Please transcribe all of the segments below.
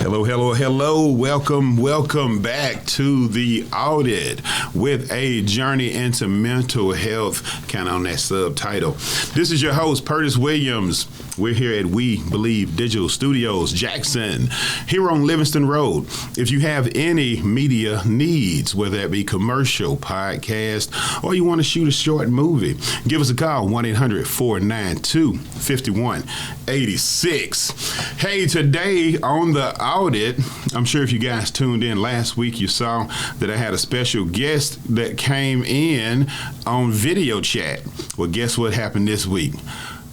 Hello, hello, hello. Welcome back to the AWDID with a journey into mental health, kind of on that subtitle. This is your host, Pertis Williams. We're here at We Believe Digital Studios, Jackson, here on Livingston Road. If you have any media needs, whether that be commercial, podcast, or you want to shoot a short movie, give us a call, 1-800-492-5186. Hey, today on the AWDID, I'm sure if you guys tuned in last week, you saw that I had a special guest that came in on video chat. Well, guess what happened this week?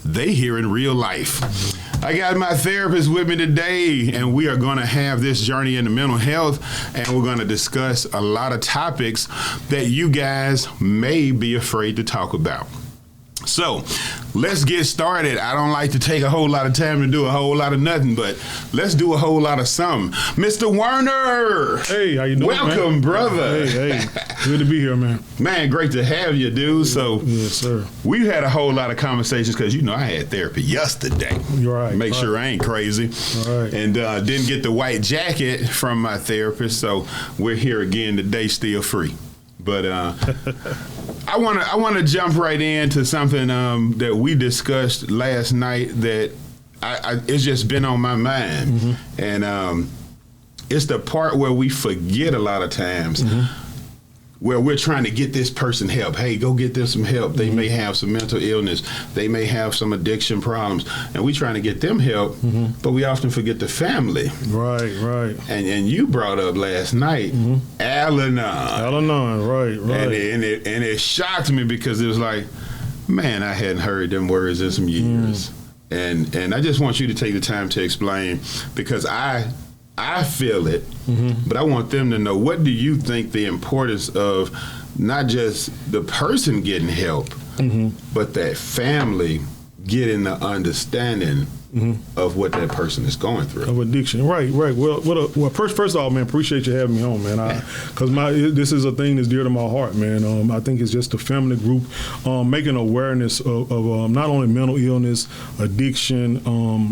They here in real life. I got my therapist with me today, and we are going to have this journey into mental health, and we're going to discuss a lot of topics that you guys may be afraid to talk about. So let's get started. I don't like to take a whole lot of time to do a whole lot of nothing, but let's do a whole lot of something. Mr. Werner. Hey, how you doing, Welcome, man? brother. Hey. Good to be here, man. Man, great to have you, dude. So yes, sir. We had a whole lot of conversations because, I had therapy yesterday. You're right. Make sure I ain't crazy. All right. And didn't get the white jacket from my therapist, so we're here again today, still free. But I want to jump right into something that we discussed last night that it's just been on my mind, and it's the part where we forget a lot of times. Where we're trying to get this person help. Hey, go get them some help. They may have some mental illness. They may have some addiction problems. And we're trying to get them help, but we often forget the family. Right. And you brought up last night, Al-Anon. Al-Anon, right. And it shocked me because it was like, man, I hadn't heard them words in some years. And I just want you to take the time to explain, because I feel it, but I want them to know, what do you think the importance of not just the person getting help, but that family getting the understanding of what that person is going through? Of addiction, right. Well, first of all, man, appreciate you having me on, man. Because this is a thing that's dear to my heart, man. I think it's just a family group making awareness of not only mental illness, addiction,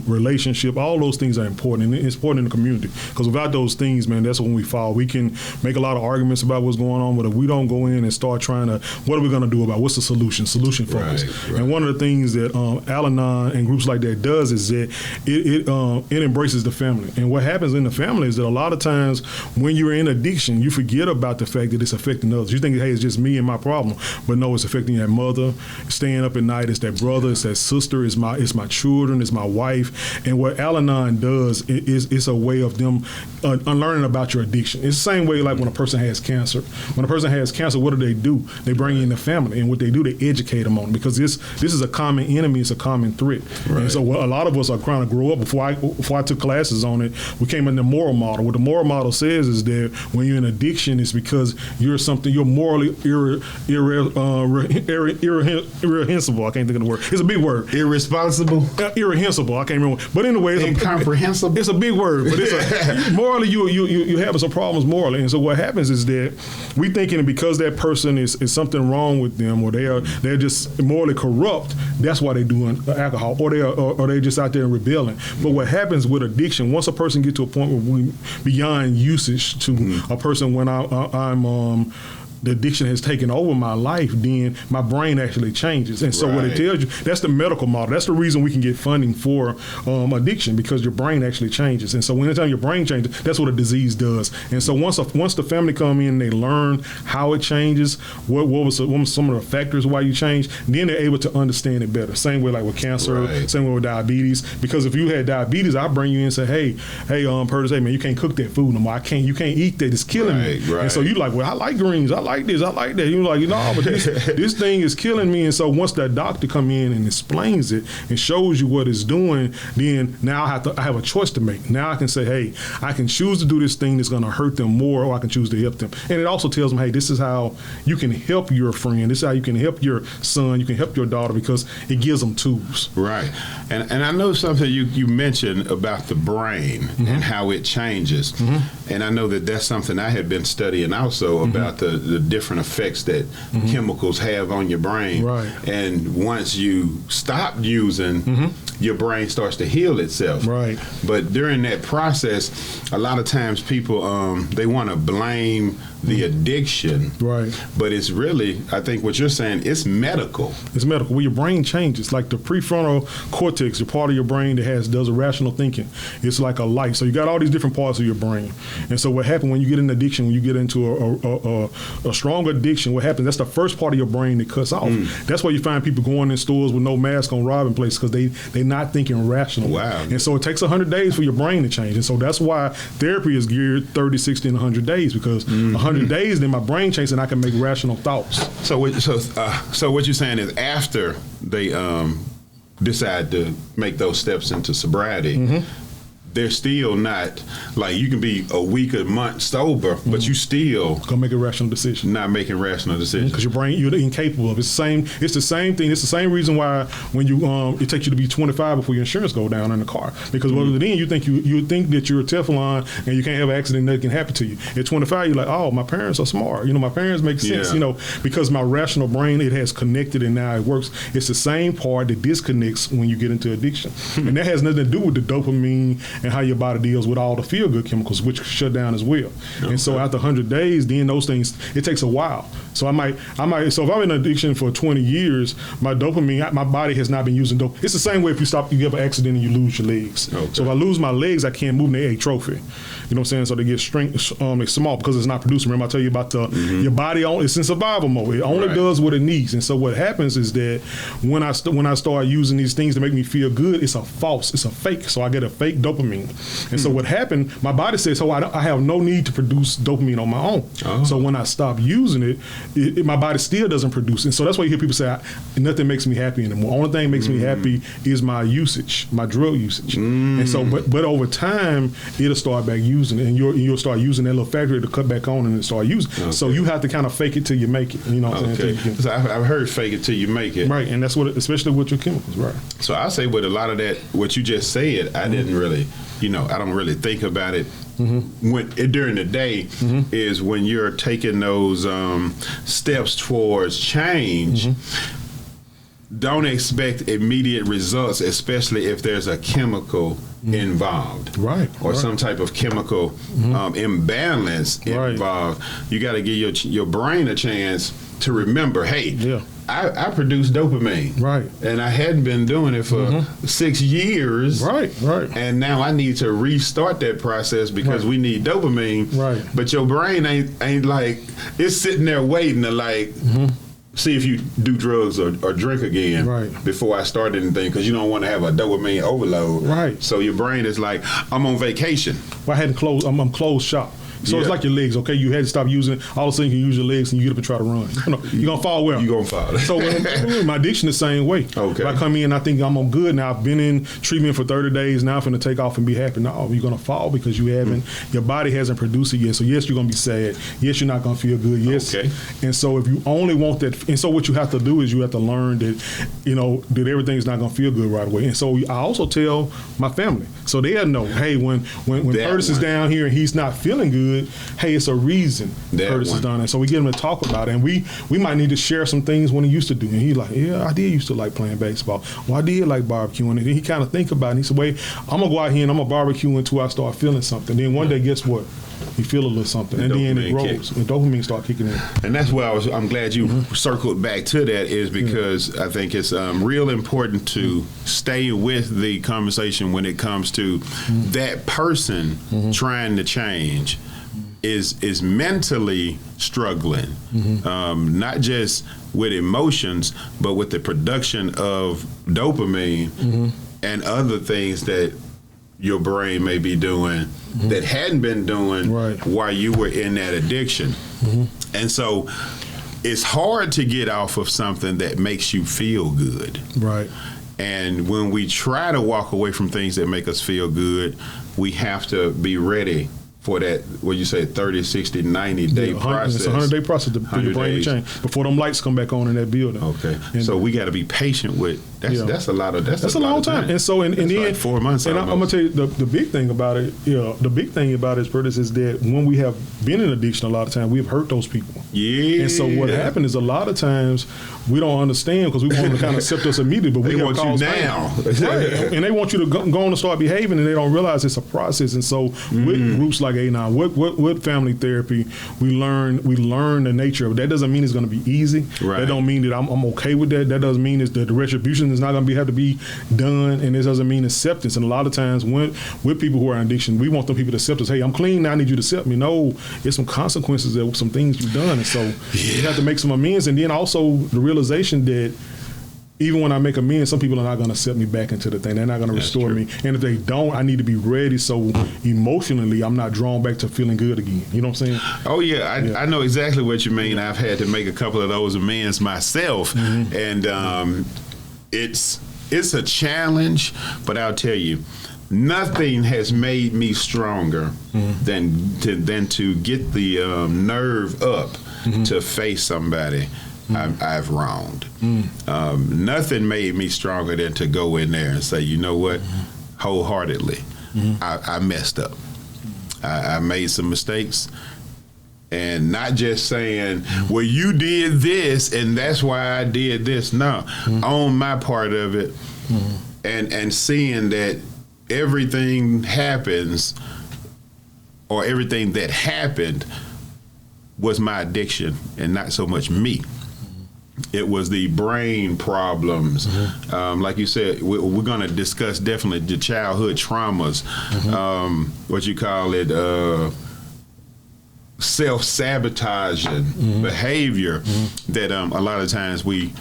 relationship. All those things are important, and it's important in the community. Because without those things, man, that's when we fall. We can make a lot of arguments about what's going on, but if we don't go in and start trying to, what are we going to do about it? What's the solution focus? Right. And one of the things that Al-Anon and groups like that does is that it embraces the family. And what happens in the family is that a lot of times when you're in addiction, you forget about the fact that it's affecting others. You think, hey, it's just me and my problem, but no, it's affecting that mother, staying up at night, it's that brother, it's that sister, it's my children, it's my wife. And what Al-Anon does is a way of them unlearning about your addiction. It's the same way like when a person has cancer. When a person has cancer, what do? They bring in the family, and what they do, they educate them on it, because this is a common enemy, it's a common threat. Right. And so a lot of us are trying to grow up. Before I took classes on it, we came in the moral model. What the moral model says is that when you're in addiction, it's because you're morally irrehensible. I can't think of the word. It's a big word. Irresponsible? Irrehensible. I can't remember. But anyway, it's incomprehensible. It's a big word. But it's morally, you have some problems morally. And so what happens is that we thinking because that person is something wrong with them, or they're just morally corrupt, that's why they're doing alcohol, or they're just out there rebelling. But what happens with addiction, once a person gets to a point where we beyond usage to a person, when I'm the addiction has taken over my life, then my brain actually changes. And so what it tells you, that's the medical model. That's the reason we can get funding for addiction, because your brain actually changes. And so anytime your brain changes, that's what a disease does. And so once the family come in, they learn how it changes, what was some of the factors why you change, then they're able to understand it better. Same way like with cancer, same way with diabetes. Because if you had diabetes, I bring you in and say, hey, Pertis, hey man, you can't cook that food no more. You can't eat that. It's killing me. Right. And so you like, well, I like greens. I like this, I like that. You're like, but this thing is killing me. And so once that doctor come in and explains it and shows you what it's doing, then now I have a choice to make. Now I can say, hey, I can choose to do this thing that's going to hurt them more, or I can choose to help them. And it also tells them, hey, this is how you can help your friend. This is how you can help your son. You can help your daughter, because it gives them tools. Right. And I know something you mentioned about the brain and how it changes. And I know that's something I had been studying also about the different effects that chemicals have on your brain. Right. And once you stop using, your brain starts to heal itself. Right. But during that process, a lot of times people they want to blame the addiction. Right. But it's really, I think what you're saying, it's medical. It's medical. Well, your brain changes. Like the prefrontal cortex, the part of your brain that does irrational thinking. It's like a light. So you got all these different parts of your brain. And so what happens when you get an addiction, when you get into a strong addiction, what happens, that's the first part of your brain that cuts off. That's why you find people going in stores with no mask on, robbing places, because they're not thinking rationally. Wow. And so it takes 100 days for your brain to change. And so that's why therapy is geared 30, 60, and 100 days, because 100 days, then my brain changes and I can make rational thoughts. So what you're saying is after they decide to make those steps into sobriety, they're still not, like, you can be a week, a month sober, but you still Gonna make a rational decision. not making rational decisions. Because your brain, you're incapable of it. It's the same thing. It's the same reason why when you it takes you to be 25 before your insurance go down in the car. Because then you think that you're a Teflon and you can't have an accident that can happen to you. At 25, you're like, oh, my parents are smart. My parents make sense. Yeah. Because my rational brain, it has connected and now it works. It's the same part that disconnects when you get into addiction, and that has nothing to do with the dopamine and how your body deals with all the feel-good chemicals, which shut down as well. Okay. And so after 100 days, then those things, it takes a while. So I might. So if I'm in addiction for 20 years, my dopamine, my body has not been using dope. It's the same way if you have an accident and you lose your legs. Okay. So if I lose my legs, I can't move, and they atrophy. You know what I'm saying? So they get strength, it's small because it's not producing. Remember I tell you about your body, it's in survival mode. It only does what it needs. And so what happens is that when I start using these things to make me feel good, it's a fake. So I get a fake dopamine. And so what happened, my body says, I have no need to produce dopamine on my own. Oh. So when I stop using it, my body still doesn't produce it. And so that's why you hear people say, nothing makes me happy anymore. Only thing that makes me happy is my usage, my drug usage. And so, but over time, it'll start back using it, and you'll start using that little factory to cut back on and then start using it. Okay. So you have to kind of fake it till you make it. You know what I'm saying? So I've heard fake it till you make it. Right, and that's especially with your chemicals, right? So I say with a lot of that, what you just said, I didn't really, I don't really think about it. During the day is when you're taking those steps towards change. Don't expect immediate results, especially if there's a chemical involved, or some type of chemical imbalance involved. You got to give your brain a chance to remember, hey, I produce dopamine, and I hadn't been doing it for 6 years, and now I need to restart that process because we need dopamine, but your brain ain't like, it's sitting there waiting to see if you do drugs or drink again before I start anything, because you don't want to have a dopamine overload. So your brain is like, I'm on vacation. Well, I'm closed shop. So it's like your legs, okay? You had to stop using it. All of a sudden, you can use your legs and you get up and try to run. You're going to fall well. You're going to fall. So my addiction the same way. Okay. If I come in, I think I'm good now. I've been in treatment for 30 days. Now I'm going to take off and be happy. No, you're going to fall because you haven't, your body hasn't produced it yet. So yes, you're going to be sad. Yes, you're not going to feel good. Yes. Okay. And so if you only want that, and so what you have to do is you have to learn that, that everything's not going to feel good right away. And so I also tell my family. So they'll know, hey, when Pertis is down here and he's not feeling good, hey, it's a reason Pertis is done it. So we get him to talk about it. And we might need to share some things when he used to do. And he's like, yeah, I did used to like playing baseball. Well, I did like barbecuing. And then he kind of think about it. And he said, wait, I'm going to go out here and I'm going to barbecue until I start feeling something. Then one day, guess what? You feel a little something. And then it grows. The dopamine start kicking in. And that's why I'm glad you circled back to that, is because I think it's real important to stay with the conversation when it comes to that person trying to change. Is mentally struggling, not just with emotions, but with the production of dopamine and other things that your brain may be doing that hadn't been doing while you were in that addiction. And so it's hard to get off of something that makes you feel good. And when we try to walk away from things that make us feel good, we have to be ready for that, what you say, 30, 60, 90-day process. It's a 100-day process to the brain change before them lights come back on in that building. Okay. And so we got to be patient with That's a lot of that's a long time. And so and then like 4 months. And I'm gonna tell you the big thing about it. The big thing about it, Pertis, is that when we have been in addiction, a lot of times we've hurt those people. Yeah. And so what happened is a lot of times we don't understand because we want them to kind of accept us immediately, but we want you now. Right. And they want you to go on and start behaving, and they don't realize it's a process. And so with groups like A9, with family therapy, we learn the nature of it. That doesn't mean it's going to be easy. Right. That don't mean that I'm okay with that. That doesn't mean that the retribution is not going to have to be done, and it doesn't mean acceptance. And a lot of times with people who are in addiction, we want them people to accept us. Hey, I'm clean now, I need you to accept me. No, it's some consequences of some things you've done. And so you have to make some amends. And then also the realization that even when I make amends, some people are not going to accept me back into the thing. They're not going to restore me. And if they don't, I need to be ready so emotionally I'm not drawn back to feeling good again. You know what I'm saying? Oh, yeah. I know exactly what you mean. I've had to make a couple of those amends myself. And it's a challenge, but I'll tell you, nothing has made me stronger than to get the nerve up to face somebody I've wronged. Nothing made me stronger than to go in there and say, you know what, wholeheartedly, I messed up. I made some mistakes. And not just saying, well, you did this and that's why I did this. No, on my part of it, and seeing that everything happens, or everything that happened was my addiction and not so much me. It was the brain problems. Like you said, we're going to discuss definitely the childhood traumas, what you call it, self-sabotaging behavior that a lot of times we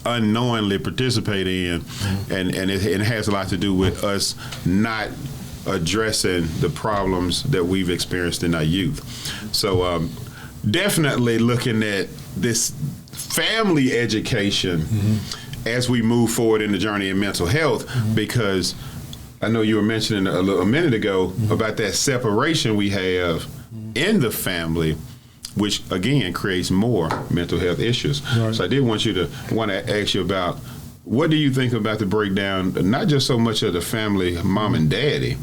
unknowingly participate in, and it has a lot to do with us not addressing the problems that we've experienced in our youth. So definitely looking at this family education as we move forward in the journey in mental health, because I know you were mentioning a minute ago about that separation we have in the family, which again creates more mental health issues. Right. So I did want to ask you about, what do you think about the breakdown, not just so much of the family, mom and daddy,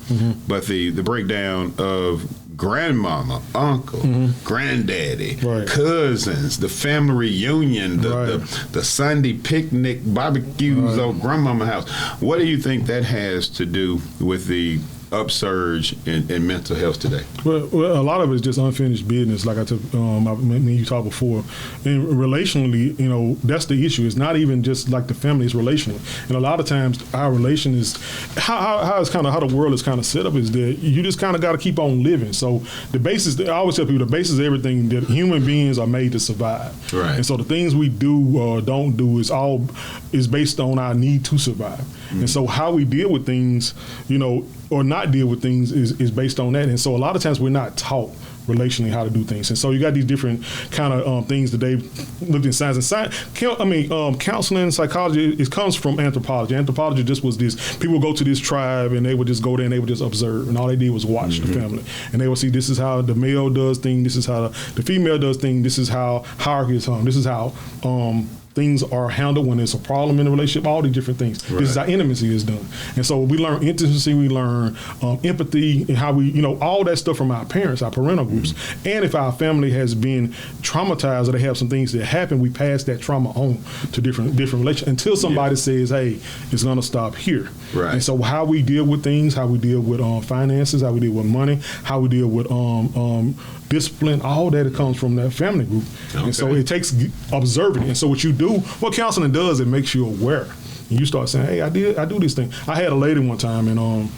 but the breakdown of grandmama, uncle, granddaddy, cousins, the family reunion, the Sunday picnic barbecues on grandmama's house. What do you think that has to do with the upsurge in mental health today? Well, a lot of it is just unfinished business, like I mean, you talked before. And relationally, that's the issue. It's not even just like the family, it's relational. And a lot of times our relation is, how the world is kind of set up is that you just kind of got to keep on living. So the basis, I always tell people, the basis of everything that human beings are made to survive. Right. And so the things we do or don't do is based on our need to survive. And so how we deal with things, or not deal with things is based on that. And so a lot of times we're not taught relationally how to do things. And so you got these different kind of things that they've looked in science. And counseling, psychology, it comes from anthropology. Anthropology just was this, people would go to this tribe and they would just go there and they would just observe. And all they did was watch the family. And they would see, this is how the male does things, this is how the female does things, this is how hierarchy is hung, this is how things are handled when there's a problem in the relationship, all these different things. Right. This is how intimacy is done. And so we learn intimacy, we learn empathy, and how we, all that stuff from our parents, our parental groups. And if our family has been traumatized or they have some things that happen, we pass that trauma on to different relations until somebody says, hey, it's going to stop here. Right. And so how we deal with things, how we deal with finances, how we deal with money, how we deal with discipline, all that, it comes from that family group. Okay. And so it takes observing. And so what you do, what counseling does, it makes you aware. And you start saying, hey, I do this thing. I had a lady one time, and I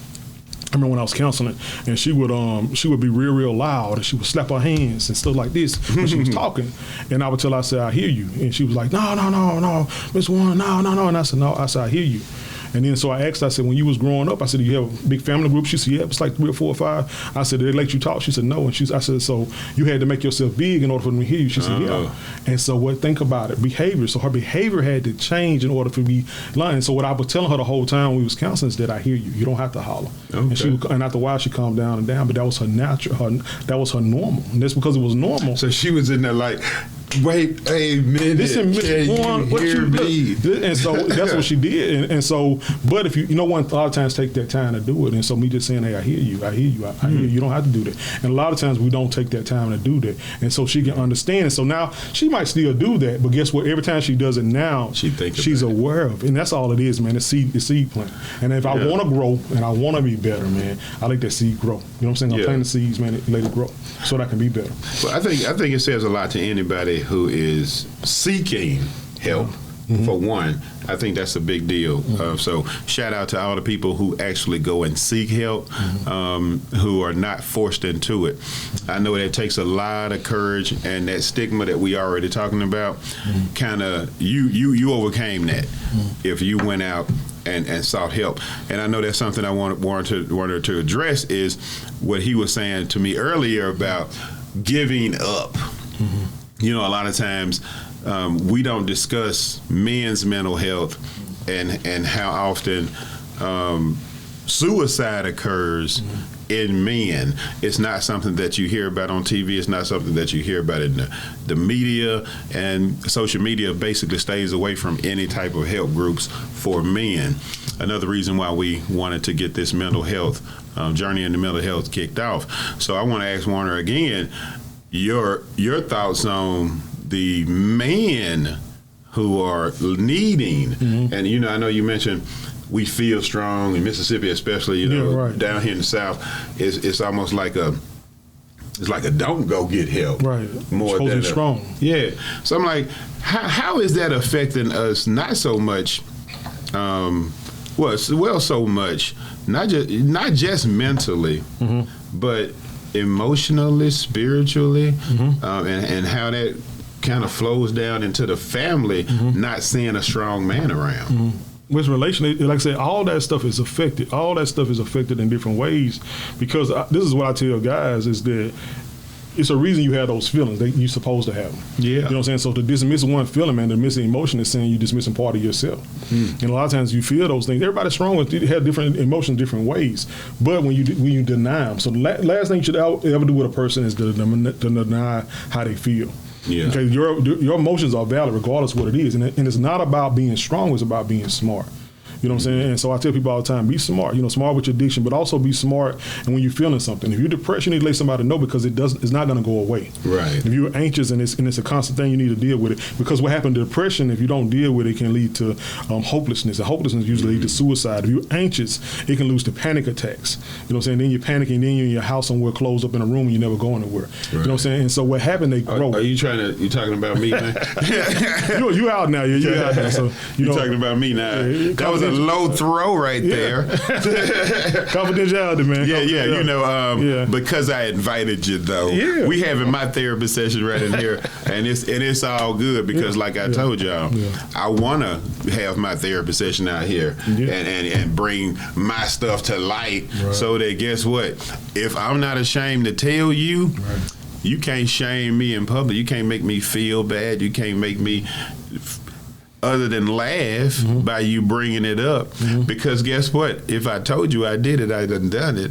remember when I was counseling, and she would be real loud, and she would slap her hands and stuff like this when she was talking. And I would tell her, I said, I hear you. And she was like, no, Miss Warren, no. And I said, no, I hear you. And then so I asked her, I said, when you was growing up, I said, do you have a big family group? She said, yeah, it's like 3 or 4 or 5. I said, did they let you talk? She said, no. And I said, so you had to make yourself big in order for them to hear you? She said, yeah. And so think about it, behavior. So her behavior had to change in order for me to learn. And so what I was telling her the whole time we was counseling is that I hear you. You don't have to holler. Okay. And after a while, she calmed down, but that was her natural, that was her normal. And that's because it was normal. So she was in there like, Wait a minute. Listen, Warren, what you did? And so that's what she did. And so, but if you know, one, a lot of times take that time to do it. And so me just saying, hey, I hear you. I hear you. You don't have to do that. And a lot of times we don't take that time to do that. And so she can understand. And so now she might still do that, but guess what? Every time she does it now, she's aware of it. And that's all it is, man. It's seed plant. And if I want to grow and I want to be better, man, I let that seed grow. You know what I'm saying? I plant the seeds, man, and let it grow so that I can be better. Well, I think it says a lot to anybody who is seeking help. For one, I think that's a big deal. So shout out to all the people who actually go and seek help, who are not forced into it. I know it takes a lot of courage, and that stigma that we already talking about, kind of you overcame that if you went out and sought help. And I know that's something I wanted to address is what he was saying to me earlier about giving up. You know, a lot of times we don't discuss men's mental health and how often suicide occurs in men. It's not something that you hear about on TV. It's not something that you hear about in the media, and social media basically stays away from any type of help groups for men. Another reason why we wanted to get this mental health journey into mental health kicked off. So I want to ask Warner again, your thoughts on the men who are needing, and you know, I know you mentioned we feel strong in Mississippi, especially, you know, down here in the South. It's almost like it's like a don't go get help. Right. More than strong. Yeah. So I'm like, how is that affecting us? Not so much. So much. Not just mentally, but emotionally, spiritually, and how that kind of flows down into the family, not seeing a strong man around. With relation, like I said, all that stuff is affected. All that stuff is affected in different ways, because this is what I tell guys is that it's a reason you have those feelings that you're supposed to have them. Yeah. You know what I'm saying? So to dismiss one feeling, man, to miss an emotion is saying you're dismissing part of yourself. And a lot of times you feel those things. Everybody's strong with have different emotions different ways. But when you deny them, so the last thing you should ever do with a person is to deny how they feel. Yeah. Okay, your emotions are valid regardless of what it is. And it's not about being strong, it's about being smart. You know what I'm saying? And so I tell people all the time, be smart. You know, smart with your addiction, but also be smart. And when you're feeling something, if you're depressed, you need to let somebody know, because it's not going to go away. Right. If you're anxious and it's a constant thing, you need to deal with it. Because what happened to depression, if you don't deal with it, it can lead to hopelessness. And hopelessness usually leads to suicide. If you're anxious, it can lead to panic attacks. You know what I'm saying? Then you're panicking. Then you're in your house somewhere, closed up in a room, and you never go anywhere. Right. You know what I'm saying? And so what happened? They grow. Are you talking about me, man? you out now. You're out now. So you're talking about me now. That was a low throw right there. Confidentiality, man. Yeah. You know, because I invited you though. Yeah. We having my therapy session right in here, and it's all good because, like I told y'all, I want to have my therapy session out here and bring my stuff to light, so that guess what? If I'm not ashamed to tell you, you can't shame me in public. You can't make me feel bad. You can't make me other than laugh by you bringing it up, because guess what? If I told you I did it, I done it,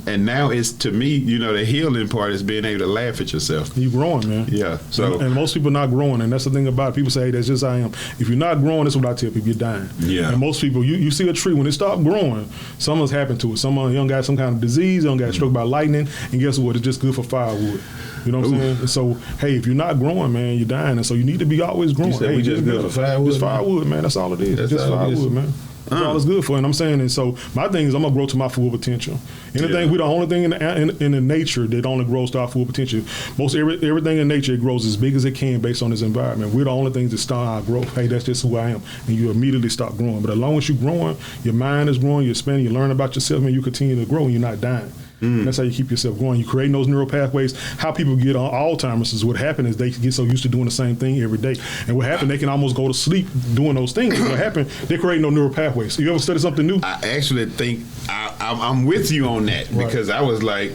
and now it's, to me, you know, the healing part is being able to laugh at yourself. You growing, man. Yeah. So and most people not growing, and that's the thing about it. People say, hey, that's just how I am. If you're not growing, that's what I tell people, you're dying. Yeah. And most people, you see a tree, when it stops growing, something's happened to it. Some young guy, some kind of disease, young guy struck by lightning, and guess what? It's just good for firewood. You know what I'm saying? So, hey, if you're not growing, man, you're dying. And so you need to be always growing. You said we just good for firewood? Just firewood, man. That's all it is. That's just firewood, man. That's all it's good for. And I'm saying, and so my thing is I'm going to grow to my full potential. Anything, we're the only thing in the nature that only grows to our full potential. Everything in nature, it grows as big as it can based on its environment. We're the only things that start our growth. Hey, that's just who I am. And you immediately start growing. But as long as you're growing, your mind is growing, you're expanding, you learn about yourself, and you continue to grow, and you're not dying. That's how you keep yourself going. You're creating those neural pathways. How people get on Alzheimer's is what happened is they get so used to doing the same thing every day. And what happened, they can almost go to sleep doing those things. What happened, they're creating no neural pathways. So you ever study something new? I actually think I'm with you on that, because I was like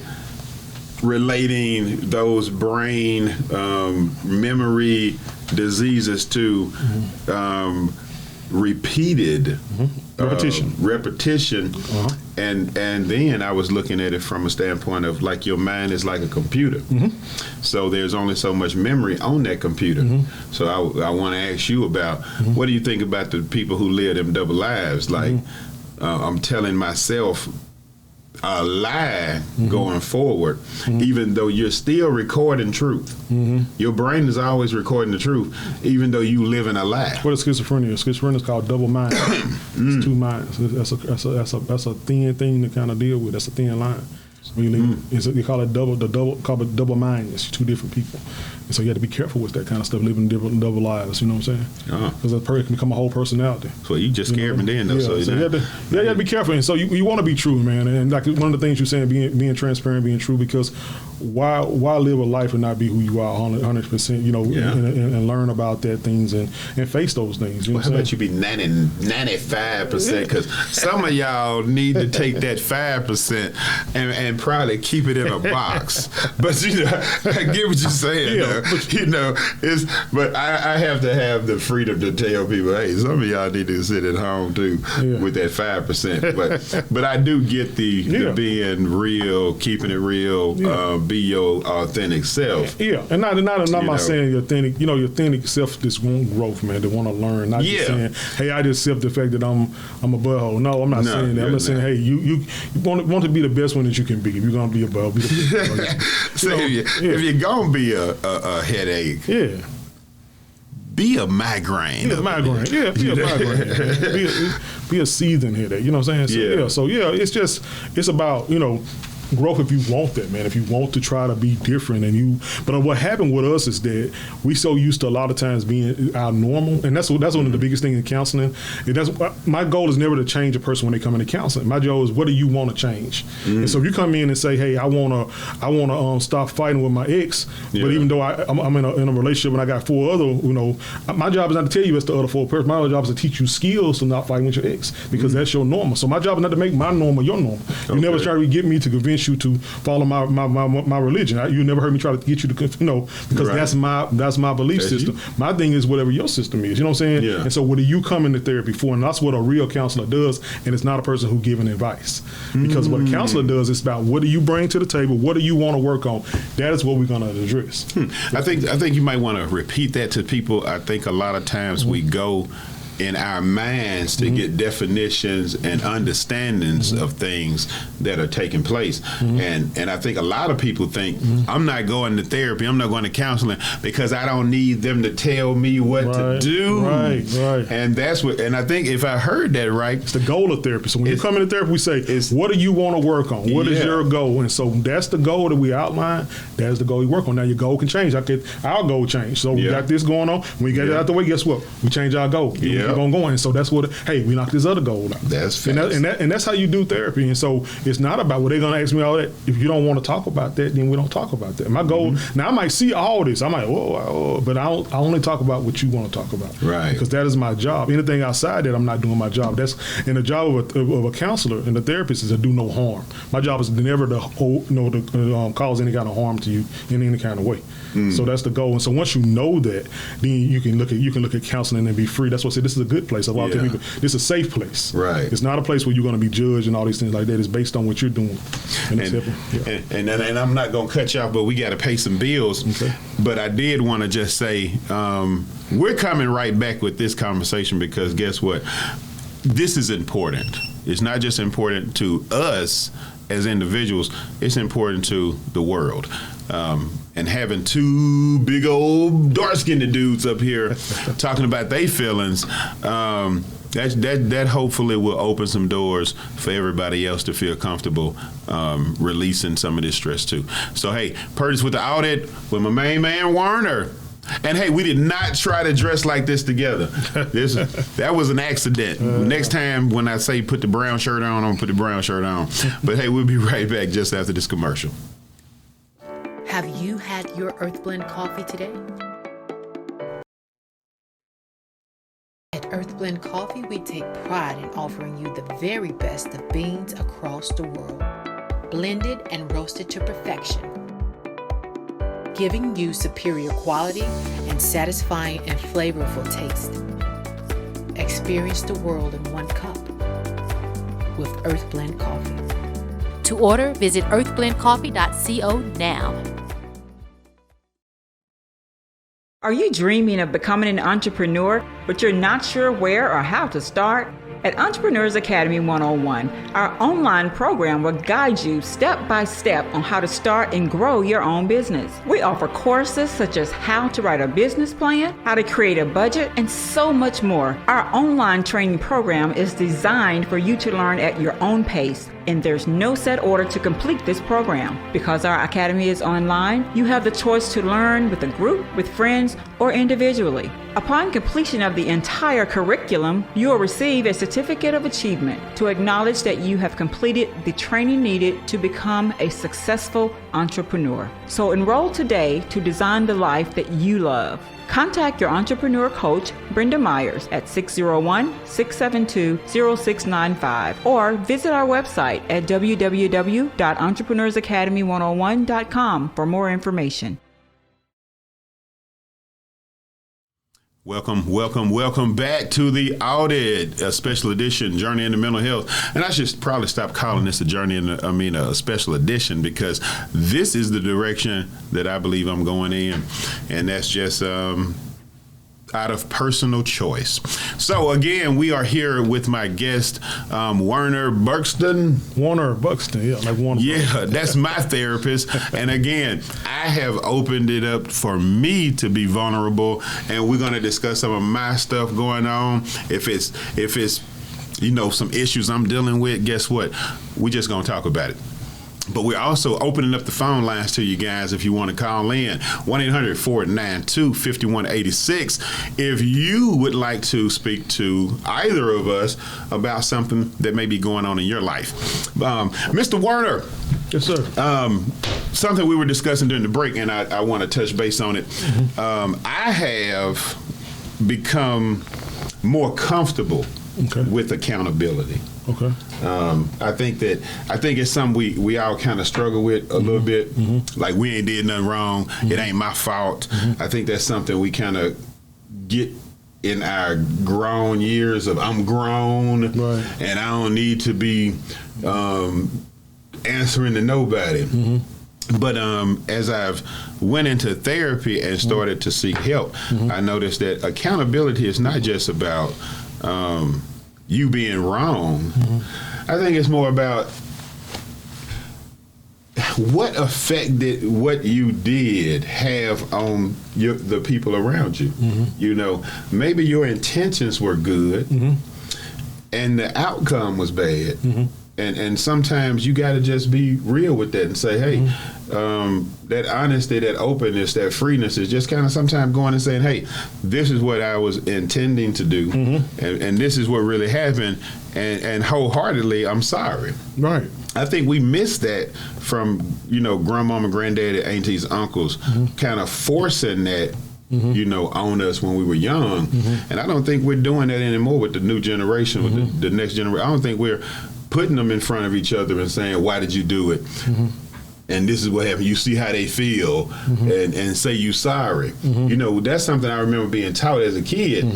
relating those brain memory diseases to repeated repetition. And then I was looking at it from a standpoint of like your mind is like a computer. So there's only so much memory on that computer. So I want to ask you about what do you think about the people who live them double lives? Like I'm telling myself a lie going forward, even though you're still recording truth. Your brain is always recording the truth, even though you live in a lie. What is schizophrenia? Schizophrenia is called double mind. It's two minds. That's a thin thing to kind of deal with. That's a thin line. When you live, they call it double mind. It's two different people. And so you have to be careful with that kind of stuff, living different double lives, you know what I'm saying? Because a person can become a whole personality. So you just scared me then, though. Yeah, so you have to be careful. And so you want to be true, man. And like one of the things you're saying, being transparent, being true, because why live a life and not be who you are 100%, you know, and learn about that things and face those things. You know how about you be 95%? Because some of y'all need to take that 5% and probably keep it in a box. But, you know, I get what you're saying, though. You know, but I have to have the freedom to tell people, hey, some of y'all need to sit at home, too, with that 5%. But I do get the being real, keeping it real, be your authentic self. Yeah, and not my saying your authentic self just want growth, man. They want to learn, not just saying, hey, I just accept the fact that I'm a butthole. No, I'm not saying that. I'm just saying, hey, you want to be the best one that you can be. If you're gonna be above, be the best. If you're gonna be a headache, be a migraine. Be a migraine. Be a migraine. Be a seething headache. You know what I'm saying? So it's about, you know, growth if you want that, man. If you want to try to be different, but what happened with us is that we so used to a lot of times being our normal, and that's one of the biggest things in counseling. My goal is never to change a person when they come into counseling. My goal is, what do you want to change? And so if you come in and say, hey, I want to stop fighting with my ex, but even though I'm in a relationship and I got 4 other, you know, my job is not to tell you it's the other 4 person. My job is to teach you skills to not fighting with your ex, because that's your normal. So my job is not to make my normal your normal. You never try to get me to convince you to follow my religion. You never heard me try to get you to, you know, because that's my belief system. My thing is whatever your system is. You know what I'm saying? Yeah. And so what do you come into therapy for? And that's what a real counselor does. And it's not a person who's giving advice, because what a counselor does is about what do you bring to the table? What do you want to work on? That is what we're going to address. I think you might want to repeat that to people. I think a lot of times we go in our minds to get definitions and understandings of things that are taking place. And I think a lot of people think, I'm not going to therapy, I'm not going to counseling because I don't need them to tell me what to do. Right. And that's and I think if I heard that right, it's the goal of therapy. So when you come into therapy, we say, what do you want to work on? What is your goal? And so that's the goal that we outline. That's the goal we work on. Now your goal can change. Our goal change. So we got this going on. When we get it out the way, guess what? We change our goal. Keep on going. So that's what, hey, we knocked this other goal out. That's fast. And that's how you do therapy. And so it's not about, well, they're going to ask me all that. If you don't want to talk about that, then we don't talk about that. My goal, now I might see all this. I might, but I only talk about what you want to talk about. Right. Because that is my job. Anything outside that, I'm not doing my job. And the job of a counselor and a therapist is to do no harm. My job is never to cause any kind of harm to you in any kind of way. So that's the goal. And so once you know that, then you can look at counseling and be free. That's what I say. This is a good place. A lot of people, this is a safe place. Right. It's not a place where you're going to be judged and all these things like that. It's based on what you're doing. And I'm not going to cut you off, but we got to pay some bills. Okay. But I did want to just say, we're coming right back with this conversation because guess what? This is important. It's not just important to us as individuals. It's important to the world. And having 2 big old dark-skinned dudes up here talking about their feelings, that hopefully will open some doors for everybody else to feel comfortable releasing some of this stress too. So hey, Pertis with the Audit with my main man Warner. And hey, we did not try to dress like this together. That was an accident. Next time when I say put the brown shirt on, I'm gonna put the brown shirt on. But hey, we'll be right back just after this commercial. Have you had your Earth Blend coffee today? At Earth Blend Coffee, we take pride in offering you the very best of beans across the world, blended and roasted to perfection, giving you superior quality and satisfying and flavorful taste. Experience the world in one cup with Earth Blend Coffee. To order, visit earthblendcoffee.co now. Are you dreaming of becoming an entrepreneur, but you're not sure where or how to start? At Entrepreneurs Academy 101, our online program will guide you step by step on how to start and grow your own business. We offer courses such as how to write a business plan, how to create a budget, and so much more. Our online training program is designed for you to learn at your own pace, and there's no set order to complete this program. Because our academy is online, you have the choice to learn with a group, with friends, or individually. Upon completion of the entire curriculum, you will receive a certificate of achievement to acknowledge that you have completed the training needed to become a successful entrepreneur. So enroll today to design the life that you love. Contact your entrepreneur coach, Brenda Myers, at 601-672-0695 or visit our website at www.entrepreneursacademy101.com for more information. Welcome back to the AWDID, a special edition, Journey into Mental Health. And I should probably stop calling this a special edition, because this is the direction that I believe I'm going in. And that's just out of personal choice. So again, we are here with my guest, Warner Buxton. Warner Buxton, yeah, like Warner. Yeah, Buxton. That's my therapist. And again, I have opened it up for me to be vulnerable, and we're going to discuss some of my stuff going on. If it's some issues I'm dealing with, guess what? We're just going to talk about it. But we're also opening up the phone lines to you guys if you want to call in. 1-800-492-5186. If you would like to speak to either of us about something that may be going on in your life. Mr. Warner. Yes, sir. Something we were discussing during the break, and I want to touch base on it. Mm-hmm. I have become more comfortable with accountability. Okay. I think it's something we all kind of struggle with a little bit. Mm-hmm. Like, we ain't did nothing wrong. Mm-hmm. It ain't my fault. Mm-hmm. I think that's something we kind of get in our grown years of I'm grown, right, and I don't need to be answering to nobody. Mm-hmm. But as I've went into therapy and started to seek help, I noticed that accountability is not just about you being wrong. I think it's more about what effect did what you did have on the people around you. Maybe your intentions were good and the outcome was bad. And sometimes you got to just be real with that and say, hey, that honesty, that openness, that freeness is just kind of sometimes going and saying, hey, this is what I was intending to do, and this is what really happened, and wholeheartedly, I'm sorry. Right. I think we miss that from, grandmama, granddaddy, aunties, uncles, kind of forcing that, on us when we were young. And I don't think we're doing that anymore with the new generation, with the next generation. I don't think we're putting them in front of each other and saying, why did you do it? And this is what happened. You see how they feel, and say you sorry. That's something I remember being taught as a kid,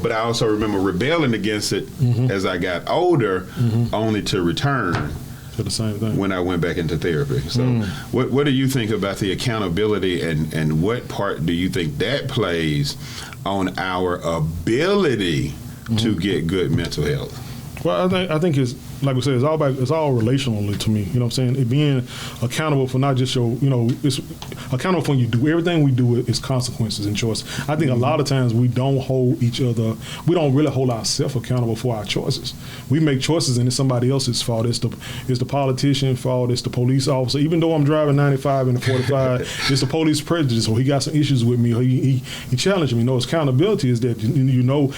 but I also remember rebelling against it as I got older, only to return to the same thing when I went back into therapy. So what do you think about the accountability, and what part do you think that plays on our ability to get good mental health? Well, I think it's, like we said, it's all relationally to me. You know what I'm saying? It being accountable for not just your, it's accountable for when you do everything we do is consequences and choices. I think a lot of times we don't really hold ourselves accountable for our choices. We make choices and it's somebody else's fault. It's the politician's fault. It's the police officer. Even though I'm driving 95 and 45, it's the police prejudice, or he got some issues with me, or he challenged me. No, it's accountability is that,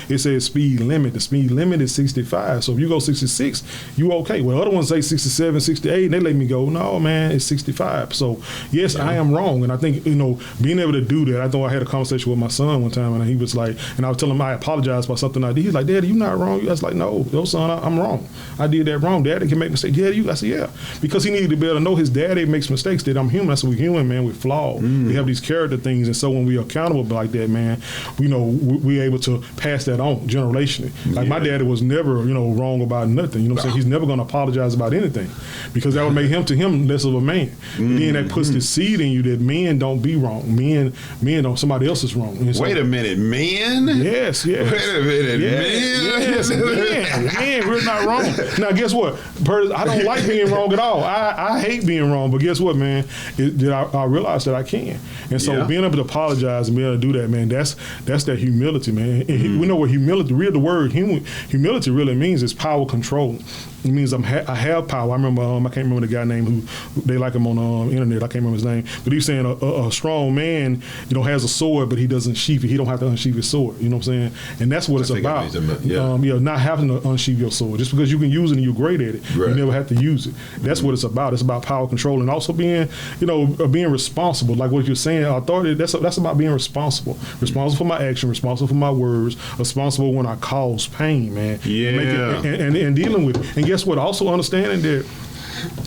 it says speed limit. The speed limit is 65. So if you go 66, you okay. Well, other ones say 67, 68, and they let me go, no, man, it's 65. So, yes, I am wrong. And I think, being able to do that, I thought I had a conversation with my son one time, and he was like, and I was telling him I apologized for something I did. He's like, Daddy, you're not wrong. I was like, no, son, I'm wrong. I did that wrong. Daddy can make mistakes. Daddy, I said, yeah. Because he needed to be able to know his daddy makes mistakes, that I'm human. I said, we're human, man. We're flawed. We have these character things. And so when we're accountable like that, man, we're able to pass that on generationally. Like my daddy was never, wrong about nothing. You know what I'm saying? He's never going to apologize about anything because that would make him less of a man. And then that puts the seed in you that men don't be wrong. Men don't, somebody else is wrong. And so, wait a minute, men? Yes. Wait a minute, men? Men, we're not wrong. Now, guess what? Pertis, I don't like being wrong at all. I hate being wrong, but guess what, man? I realized that I can. And so being able to apologize and being able to do that, man, that's that humility, man. And we know what humility, the word humility really means is power control. It means I have power. I remember, I can't remember the guy name who they like him on the internet. I can't remember his name, but he was saying a strong man, has a sword, but he doesn't sheath it. He don't have to unsheath his sword. You know what I'm saying? And that's what it's about. Not having to unsheath your sword. Just because you can use it and you're great at it, you never have to use it. That's what it's about. It's about power control and also being, being responsible. Like what you're saying, authority. That's about being responsible. Responsible for my action. Responsible for my words. Responsible when I cause pain, man. Yeah. And dealing with it. And guess what? Also understanding that.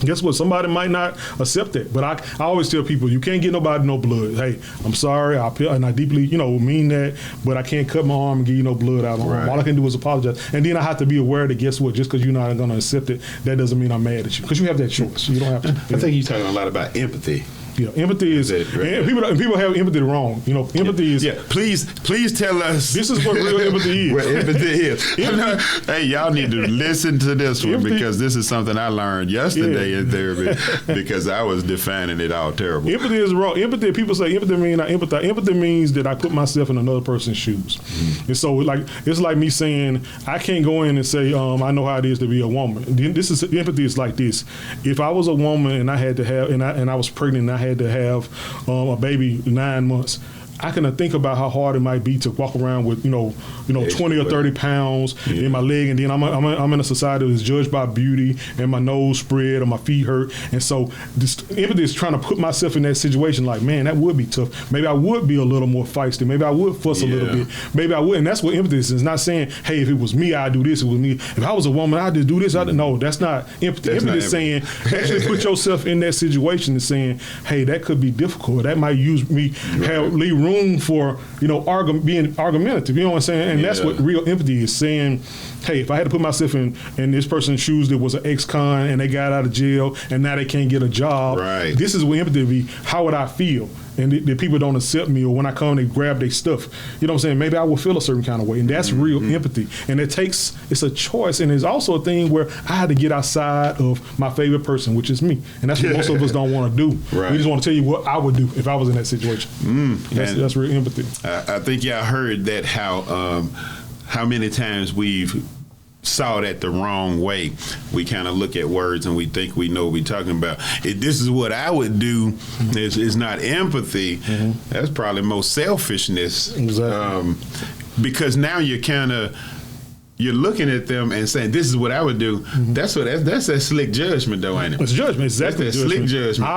Guess what? Somebody might not accept that, but I always tell people you can't get nobody no blood. Hey, I'm sorry, and I deeply, mean that, but I can't cut my arm and give you no blood out of my arm. All I can do is apologize, and then I have to be aware that guess what? Just because you're not going to accept it, that doesn't mean I'm mad at you because you have that choice. You don't have to. I think you're talking a lot about empathy. Yeah, empathy is people have empathy wrong. Empathy is. Yeah, please tell us. This is what real empathy is. What empathy is. Hey, y'all need to listen to this one because this is something I learned yesterday in therapy because I was defining it all terrible. Empathy is wrong. Empathy. People say empathy means I empathize. Empathy means that I put myself in another person's shoes. And so it's like me saying I can't go in and say I know how it is to be a woman. Empathy is like this. If I was a woman and I had to have and I was pregnant and I had to have a baby 9 months, I can think about how hard it might be to walk around with 20 or 30 pounds in my leg, and then I'm in a society that's judged by beauty, and my nose spread or my feet hurt, and so this empathy is trying to put myself in that situation. Like, man, that would be tough. Maybe I would be a little more feisty. Maybe I would fuss a little bit. Maybe I would, and that's what empathy is. It's not saying, hey, if it was me, I'd do this. If it was me, if I was a woman, I'd just do this. No, that's not empathy. Empathy is saying actually put yourself in that situation and saying, hey, that could be difficult. That might use me leave room for being argumentative. You know what I'm saying? And that's what real empathy is, saying, hey, if I had to put myself in this person's shoes that was an ex-con and they got out of jail and now they can't get a job, this is what empathy would be. How would I feel? And the people don't accept me, or when I come, they grab their stuff. You know what I'm saying? Maybe I will feel a certain kind of way, and that's real empathy. And it's a choice, and it's also a thing where I had to get outside of my favorite person, which is me. And that's what most of us don't want to do. We just want to tell you what I would do if I was in that situation. That's real empathy. I think y'all heard that how many times we've saw that the wrong way. We kind of look at words and we think we know what we're talking about. If this is what I would do, it's not empathy. That's probably most selfishness. Exactly. Because now you're looking at them and saying, this is what I would do. That's that slick judgment, though, ain't it? It's judgment. Exactly. That's that slick judgment.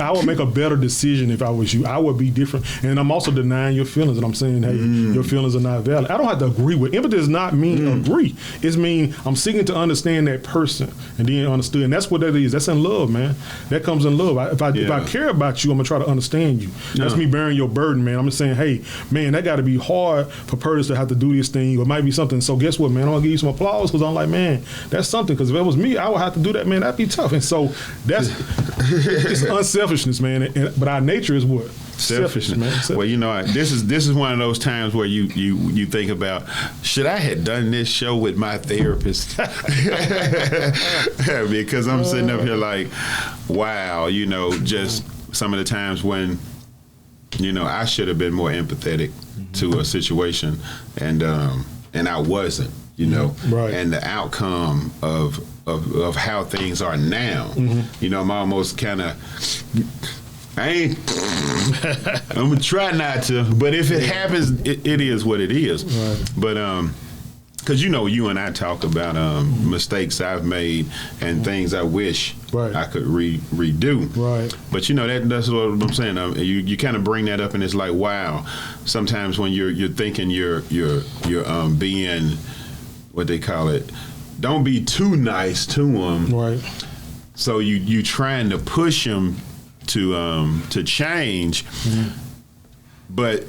I would make a better decision if I was you. I would be different. And I'm also denying your feelings. And I'm saying, hey, your feelings are not valid. I don't have to agree with. Empathy does not mean agree. It's mean I'm seeking to understand that person and then understood. And that's what that is. That's in love, man. That comes in love. If I care about you, I'm going to try to understand you. That's me bearing your burden, man. I'm just saying, hey, man, that got to be hard for Pertis to have to do this thing. Or it might be something. So guess what, man? I'm going to give you some applause because I'm like, man, that's something. Because if it was me, I would have to do that, man. That'd be tough. And so it's unselfishness, man. But our nature is what? Selfishness, man. Well, this is one of those times where you think about, should I have done this show with my therapist? Because I'm sitting up here like, wow, just some of the times when, I should have been more empathetic to a situation, and I wasn't. And the outcome of how things are now, I'm almost kind of, I'm gonna try not to, but if it happens, it is what it is. But because you and I talk about mistakes I've made and things I wish I could redo. Right. But that's what I'm saying. You kind of bring that up, and it's like, wow. Sometimes when you're thinking you're being, what they call it, don't be too nice to them. Right. So you trying to push them to change, but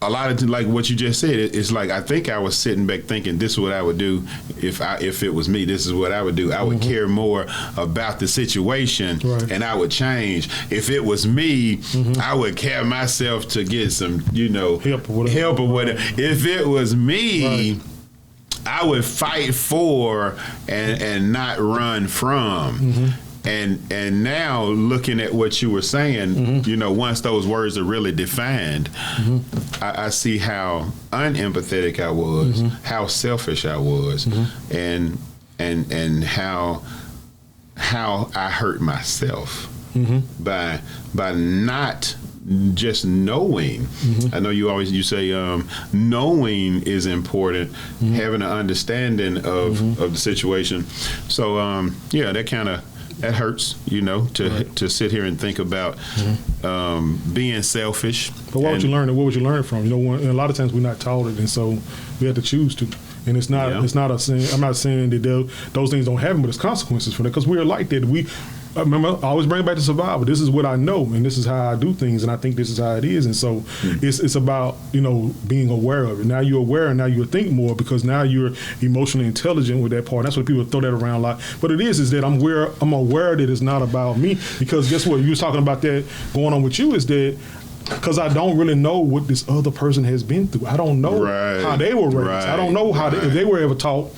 a lot of like what you just said, it's like I think I was sitting back thinking this is what I would do if it was me. This is what I would do. I would care more about the situation, and I would change. If it was me, I would care myself to get some help or whatever. If it was me, I would fight for and not run from. And now looking at what you were saying, once those words are really defined, I see how unempathetic I was, how selfish I was, and how I hurt myself by not just knowing. I know you say knowing is important, having an understanding of the situation. So that hurts, to sit here and think about being selfish. But what would you learn? What would you learn from? A lot of times we're not taught it, and so we have to choose to. And it's not a sin. I'm not saying that those things don't happen, but there's consequences for that because we're like that. I remember, I always bring it back to survival. This is what I know, and this is how I do things, and I think this is how it is. And so it's about, being aware of it. Now you're aware, and now you think more because now you're emotionally intelligent with that part. That's what people throw that around a lot. But it is that I'm aware that it's not about me because guess what? You was talking about that going on with you is that because I don't really know what this other person has been through. I don't know how they were raised. I don't know how if they were ever taught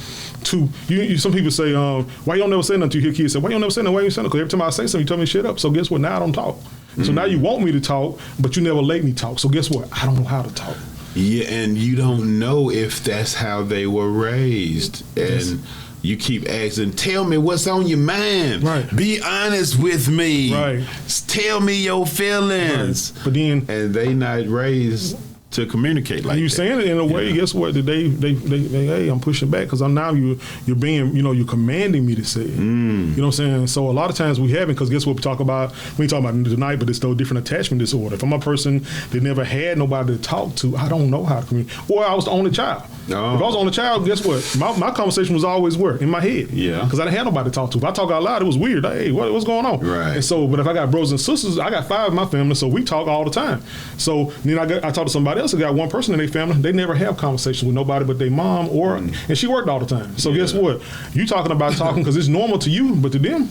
to you. Some people say, why you don't never say nothing to your kids? Say, why you don't never say nothing? Why you say nothing? Because every time I say something, you tell me shut up. So guess what? Now I don't talk. So now you want me to talk, but you never let me talk. So guess what? I don't know how to talk. Yeah, and you don't know if that's how they were raised. And you keep asking, tell me what's on your mind. Right. Be honest with me. Right. Tell me your feelings. Right. But then, and they not raised to communicate like that. You saying it in a way, guess what? They hey, I'm pushing back because now you're being, you're commanding me to say it. You know what I'm saying? So a lot of times we haven't, because guess what we talk about tonight, but it's still different attachment disorder. If I'm a person that never had nobody to talk to, I don't know how to communicate. Or I was the only child. Oh. If I was the only child, guess what? My conversation was always where? In my head. Yeah. Because I didn't have nobody to talk to. If I talk out loud, it was weird. Hey, what's going on? Right. And so, but if I got brothers and sisters, I got 5 in my family, so we talk all the time. So then I talk to somebody else who got one person in their family. They never have conversations with nobody but their mom, and she worked all the time. So guess what? You talking about talking because it's normal to you, but to them,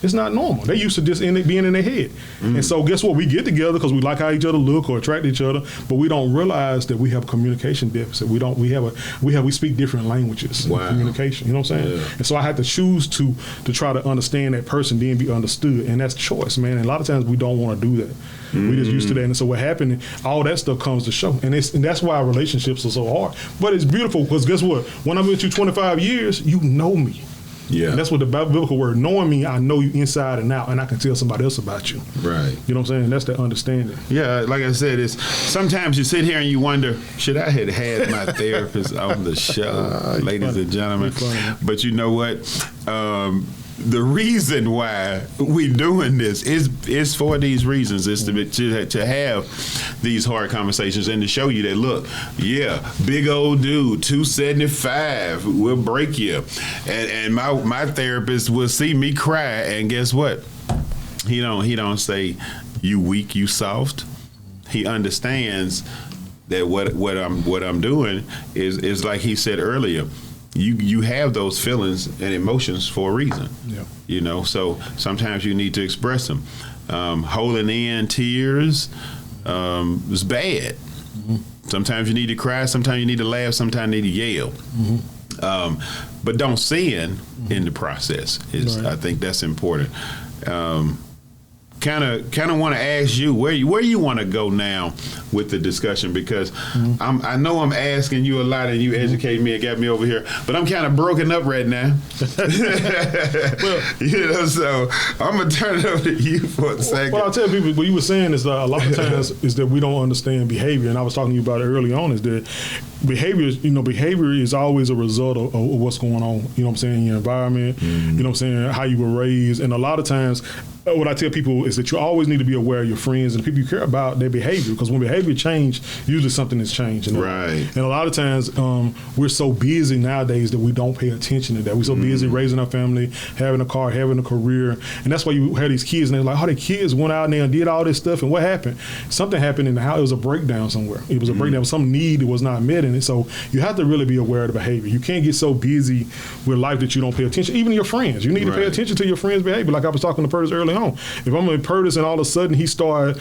it's not normal. They used to just being in their head. And so guess what? We get together because we like how each other look or attract each other, but we don't realize that we have a communication deficit. We speak different languages in communication. You know what I'm saying? Yeah. And so I had to choose to try to understand that person, then be understood. And that's choice, man. And a lot of times we don't want to do that. We just used to that. And so what happened, all that stuff comes to show. And that's why relationships are so hard. But it's beautiful because guess what? When I'm with you 25 years, you know me. Yeah. And that's what the biblical word, knowing me, I know you inside and out, and I can tell somebody else about you. Right. You know what I'm saying? That's the understanding. Yeah, like I said, it's sometimes you sit here and you wonder, should I have had my therapist on the show, ladies and gentlemen? But you know what? The reason why we doing this is for these reasons. Is to have these hard conversations and to show you that, look, big old dude, 275 will break you, and my therapist will see me cry, and guess what? He don't say you weak, you soft. He understands that what I'm doing is like he said earlier. You have those feelings and emotions for a reason. Yeah. So sometimes you need to express them. Holding in tears is bad. Sometimes you need to cry, sometimes you need to laugh, sometimes you need to yell. But don't sin in the process. I think that's important. Kind of want to ask you where you want to go now with the discussion, because I know I'm asking you a lot and you educate me and got me over here, but I'm kind of broken up right now. So I'm gonna turn it over to you for a second. What I'll tell people, what you were saying is a lot of times is that we don't understand behavior, and I was talking to you about it early on, is that behavior is always a result of what's going on. You know what I'm saying? Your environment. You know what I'm saying? How you were raised, and a lot of times, what I tell people is that you always need to be aware of your friends and the people you care about, their behavior, because when behavior change, usually something is changing. Right. And a lot of times we're so busy nowadays that we don't pay attention to that. We're so busy raising our family, having a car, having a career, and that's why you have these kids and they're like, oh, the kids went out there and did all this stuff, and what happened? Something happened in the house. It was a breakdown somewhere. It was a breakdown. Some need that was not met in it. So you have to really be aware of the behavior. You can't get so busy with life that you don't pay attention. Even your friends, you need to pay attention to your friends' behavior. Like I was talking to Pertis early on. If I'm with Pertis and all of a sudden he started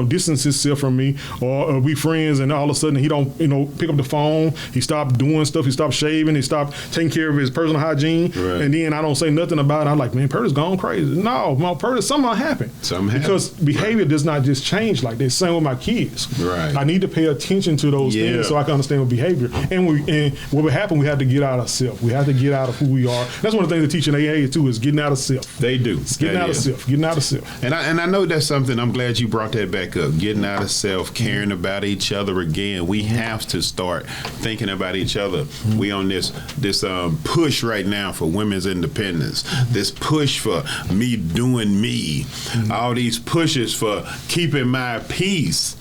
distancing himself from me, or we friends and all of a sudden he don't pick up the phone, he stopped doing stuff, he stopped shaving, he stopped taking care of his personal hygiene, and then I don't say nothing about it. I'm like, man, Pertis gone crazy. No, Pertis, something happened. Because behavior does not just change like that. Same with my kids. Right. I need to pay attention to those things so I can understand what behavior. And what would happen, we have to get out of self. We have to get out of who we are. That's one of the things they teach in AA too, is getting out of self. They do. Getting out of self. Getting out of self. And I know that's something. I'm glad you brought that back up. Getting out of self, caring about each other again. We have to start thinking about each other. We on this push right now for women's independence. This push for me doing me. All these pushes for keeping my peace.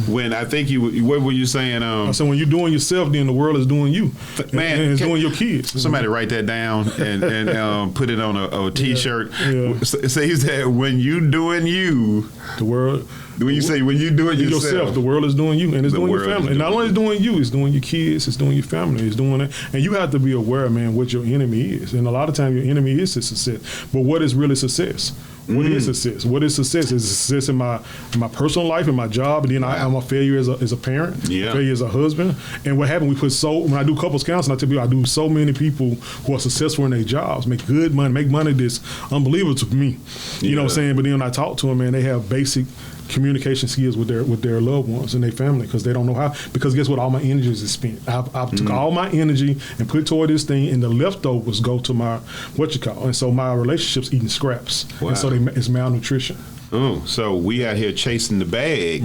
When I think what were you saying? So when you're doing yourself, then the world is doing you. Man, and it's doing your kids. Somebody write that down and put it on a T-shirt. It says that when you doing you, the world. When you say when you doing yourself, the world is doing you, and it's doing your family. And not only is doing you, it's doing your kids, it's doing your family, it's doing it. And you have to be aware, man, what your enemy is. And a lot of times your enemy is success. But what is really success? What is success? What is success? Is success in my personal life, in my job, and then I'm a failure as a parent, failure as a husband. And what happened? When I do couples counseling, I tell people I do so many people who are successful in their jobs, make good money, make money that's unbelievable to me. You know what I'm saying? But then when I talk to them, man, they have basic communication skills with their loved ones and their family, because they don't know how. Because guess what? All my energy is spent. I've took all my energy and put it toward this thing, and the leftovers go to my and so my relationship's eating scraps. Wow. And so it's malnutrition. Oh, so we out here chasing the bag,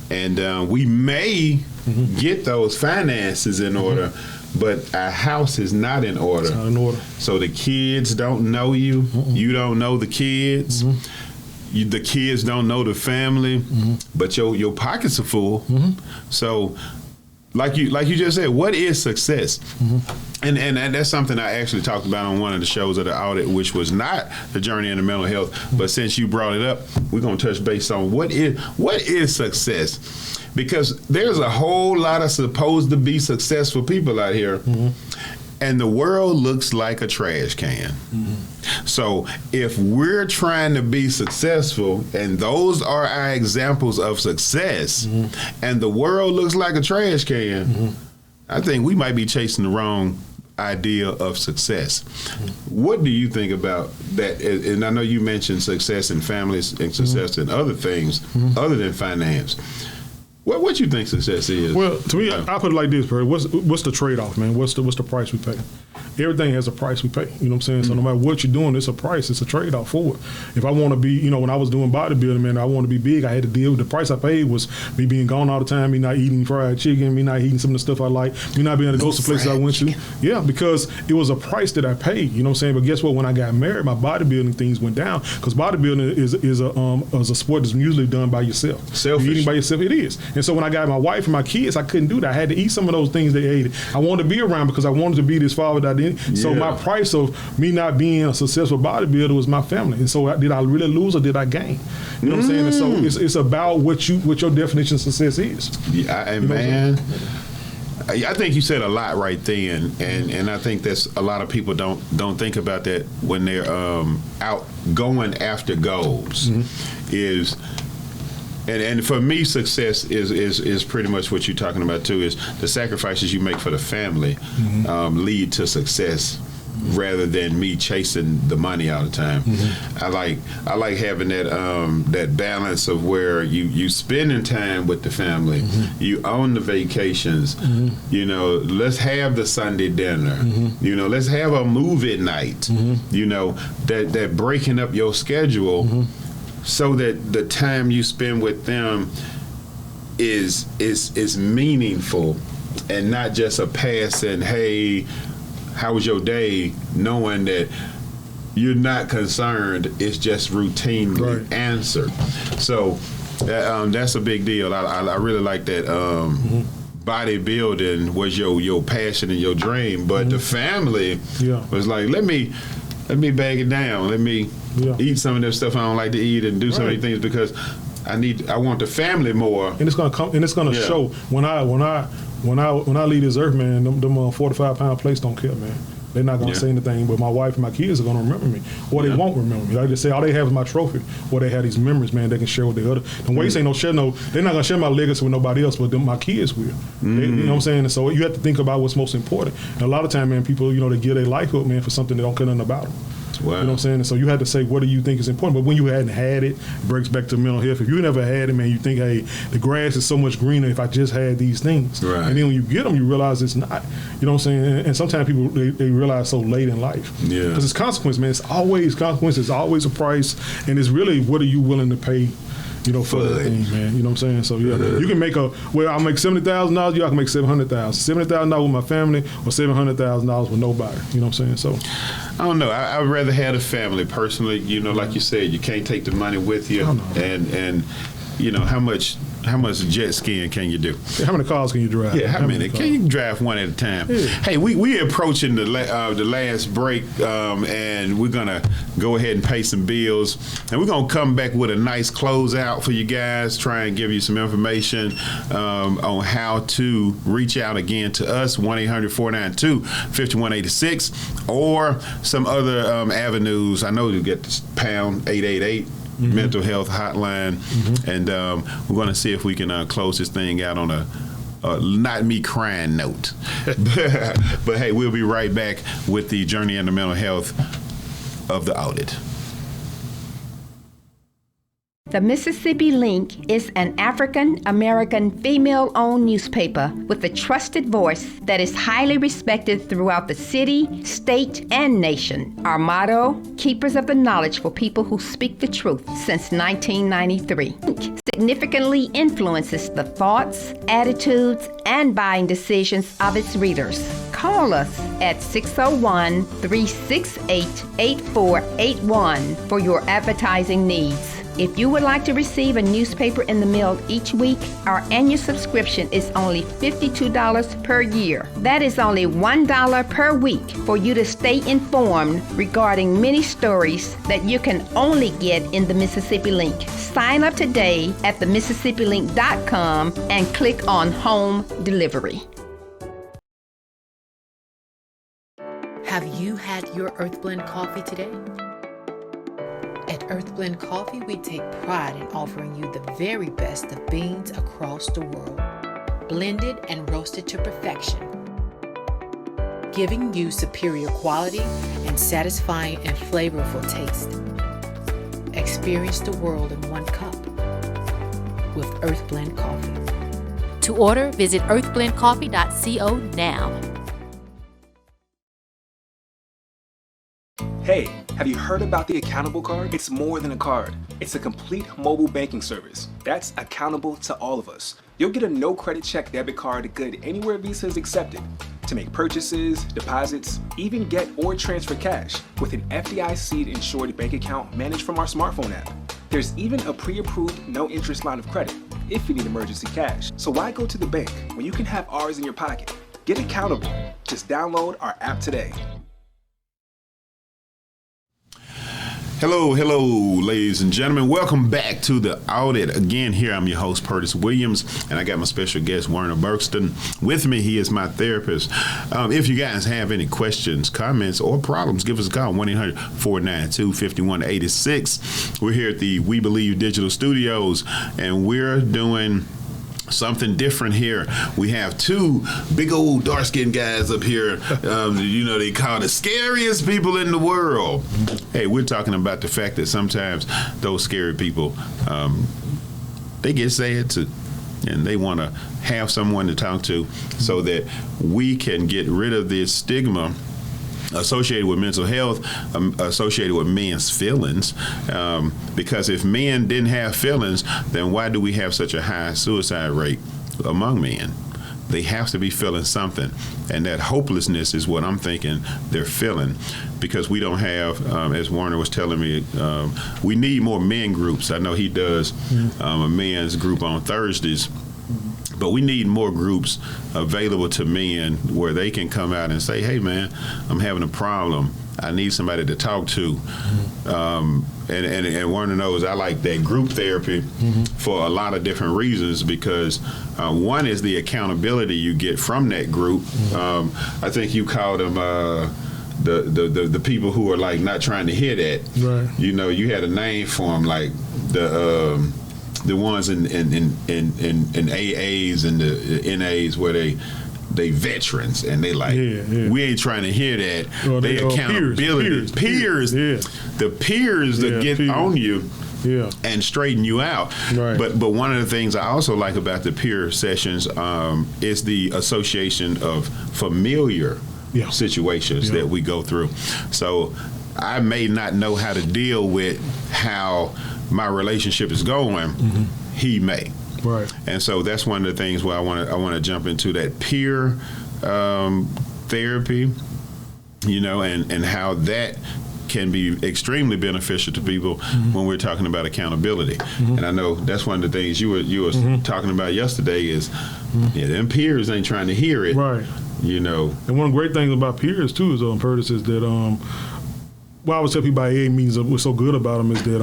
and we may get those finances in order. But our house is not in order. It's not in order. So the kids don't know you. You don't know the kids. The kids don't know the family, but your pockets are full. So, like you just said, what is success? And that's something I actually talked about on one of the shows of the audit, which was not the journey into mental health. But since you brought it up, we're gonna touch base on what is success, because there's a whole lot of supposed to be successful people out here. And the world looks like a trash can. So if we're trying to be successful, and those are our examples of success, and the world looks like a trash can, I think we might be chasing the wrong idea of success. What do you think about that? And I know you mentioned success in families and success in other things other than finance. What you think success is? Well, to me, I put it like this, Perry. What's the trade-off, man? What's the price we pay? Everything has a price we pay. You know what I'm saying? So no matter what you're doing, it's a price. It's a trade-off for it. If I want to be, when I was doing bodybuilding, man, I want to be big. I had to deal with the price I paid was me being gone all the time, me not eating fried chicken, me not eating some of the stuff I like, me not being able to go to places I went to. Yeah, because it was a price that I paid. You know what I'm saying? But guess what? When I got married, my bodybuilding things went down, because bodybuilding is a sport that's usually done by yourself. Selfish. You're eating by yourself. It is. And so when I got my wife and my kids, I couldn't do that. I had to eat some of those things they ate. I wanted to be around because I wanted to be this father that I didn't. Yeah. So my price of me not being a successful bodybuilder was my family. And so did I really lose or did I gain? You know what I'm saying? And so it's about what your definition of success is. Yeah, and man, I think you said a lot right then, and I think that's a lot of people don't think about that when they're out going after goals. Is and for me, success is pretty much what you're talking about too. Is the sacrifices you make for the family lead to success, rather than me chasing the money all the time. I like having that balance of where you spending time with the family, you own the vacations. Let's have the Sunday dinner. Let's have a movie night. That breaking up your schedule. So that the time you spend with them is meaningful and not just a passing, hey, how was your day, knowing that you're not concerned, it's just routinely answered. So that's a big deal. I really like that. Bodybuilding was your passion and your dream, but the family was like, let me bag it down. Let me eat some of this stuff I don't like to eat and do some of these things because I want the family more. And it's gonna come, and it's gonna show when I leave this earth, man. Them 45-pound plates don't care, man. They're not gonna say anything, but my wife and my kids are gonna remember me, or they won't remember me. Like they say, all they have is my trophy, or they have these memories, man. They can share with the other. The way you say they're not gonna share my legacy with nobody else, but my kids will. They, you know what I'm saying? And so you have to think about what's most important. And a lot of time, man, people, they give their life up, man, for something they don't care nothing about them. Wow. You know what I'm saying? And so you had to say, what do you think is important? But when you hadn't had it, it breaks back to mental health. If you never had it, man, you think, hey, the grass is so much greener if I just had these things. Right. And then when you get them, you realize it's not. You know what I'm saying? And sometimes people, they realize so late in life. Yeah. Because it's consequence, man. It's always consequence. It's always a price. And it's really, what are you willing to pay, for that thing, man. You know what I'm saying? So, you can make I'll make $70,000, I can make $700,000. $70,000 with my family or $700,000 with nobody. You know what I'm saying? So, I don't know. I would rather have a family personally. Like you said, you can't take the money with you. And how much jet skiing can you do? How many cars can you drive? Yeah, how many? Can you drive one at a time? Yeah. Hey, we approaching the last break, and we're gonna go ahead and pay some bills, and we're gonna come back with a nice closeout for you guys. Try and give you some information on how to reach out again to us, 1-800-492-5186, or some other avenues. I know you get this pound 888. Mental health hotline, and we're going to see if we can close this thing out on a not me crying note. But hey, we'll be right back with the journey into mental health of the AWDID. The Mississippi Link is an African-American female-owned newspaper with a trusted voice that is highly respected throughout the city, state, and nation. Our motto, keepers of the knowledge for people who speak the truth, since 1993. Link significantly influences the thoughts, attitudes, and buying decisions of its readers. Call us at 601-368-8481 for your advertising needs. If you would like to receive a newspaper in the mail each week, our annual subscription is only $52 per year. That is only $1 per week for you to stay informed regarding many stories that you can only get in the Mississippi Link. Sign up today at themississippilink.com and click on Home Delivery. Have you had your Earth Blend coffee today? At Earth Blend Coffee, we take pride in offering you the very best of beans across the world, blended and roasted to perfection, giving you superior quality and satisfying and flavorful taste. Experience the world in one cup with Earth Blend Coffee. To order, visit earthblendcoffee.co now. Hey, have you heard about the Accountable Card? It's more than a card. It's a complete mobile banking service that's accountable to all of us. You'll get a no credit check debit card good anywhere Visa is accepted to make purchases, deposits, even get or transfer cash with an FDIC insured bank account managed from our smartphone app. There's even a pre-approved no interest line of credit if you need emergency cash. So why go to the bank when you can have ours in your pocket? Get accountable. Just download our app today. Hello, ladies and gentlemen. Welcome back to the AWDID. Again, here I'm your host, Pertis Williams, and I got my special guest, Werner Berkston. With me, he is my therapist. If you guys have any questions, comments, or problems, give us a call, 1-800-492-5186. We're here at the We Believe Digital Studios, and we're doing something different here. We have two big old dark-skinned guys up here. They call the scariest people in the world. Hey, we're talking about the fact that sometimes those scary people, they get sad too. And they want to have someone to talk to so that we can get rid of this stigma associated with mental health, associated with men's feelings, because if men didn't have feelings, then why do we have such a high suicide rate among men? they have to be feeling something. And that hopelessness is what I'm thinking they're feeling, because we don't have, as Warner was telling me, we need more men groups. I know he does a men's group on Thursdays. But we need more groups available to men where they can come out and say, hey, man, I'm having a problem. I need somebody to talk to. And Warner knows I like that group therapy for a lot of different reasons, because one is the accountability you get from that group. I think you called them the people who are like not trying to hear that. Right. You know, you had a name for them, like the ones in AAs and the NAs where they veterans and they like, we ain't trying to hear that. Well, they accountability. Peers. The peers that get on you and straighten you out. Right. But one of the things I also like about the peer sessions is the association of familiar situations that we go through. So I may not know how to deal with how my relationship is going. He may. Right. And so that's one of the things where I want to jump into that peer therapy, you know, and how that can be extremely beneficial to people when we're talking about accountability. And I know that's one of the things you were talking about yesterday is, them peers ain't trying to hear it. Right. You know. And one of the great things about peers too is Pertis is that what I would tell people about AA meetings, what's so good about them is that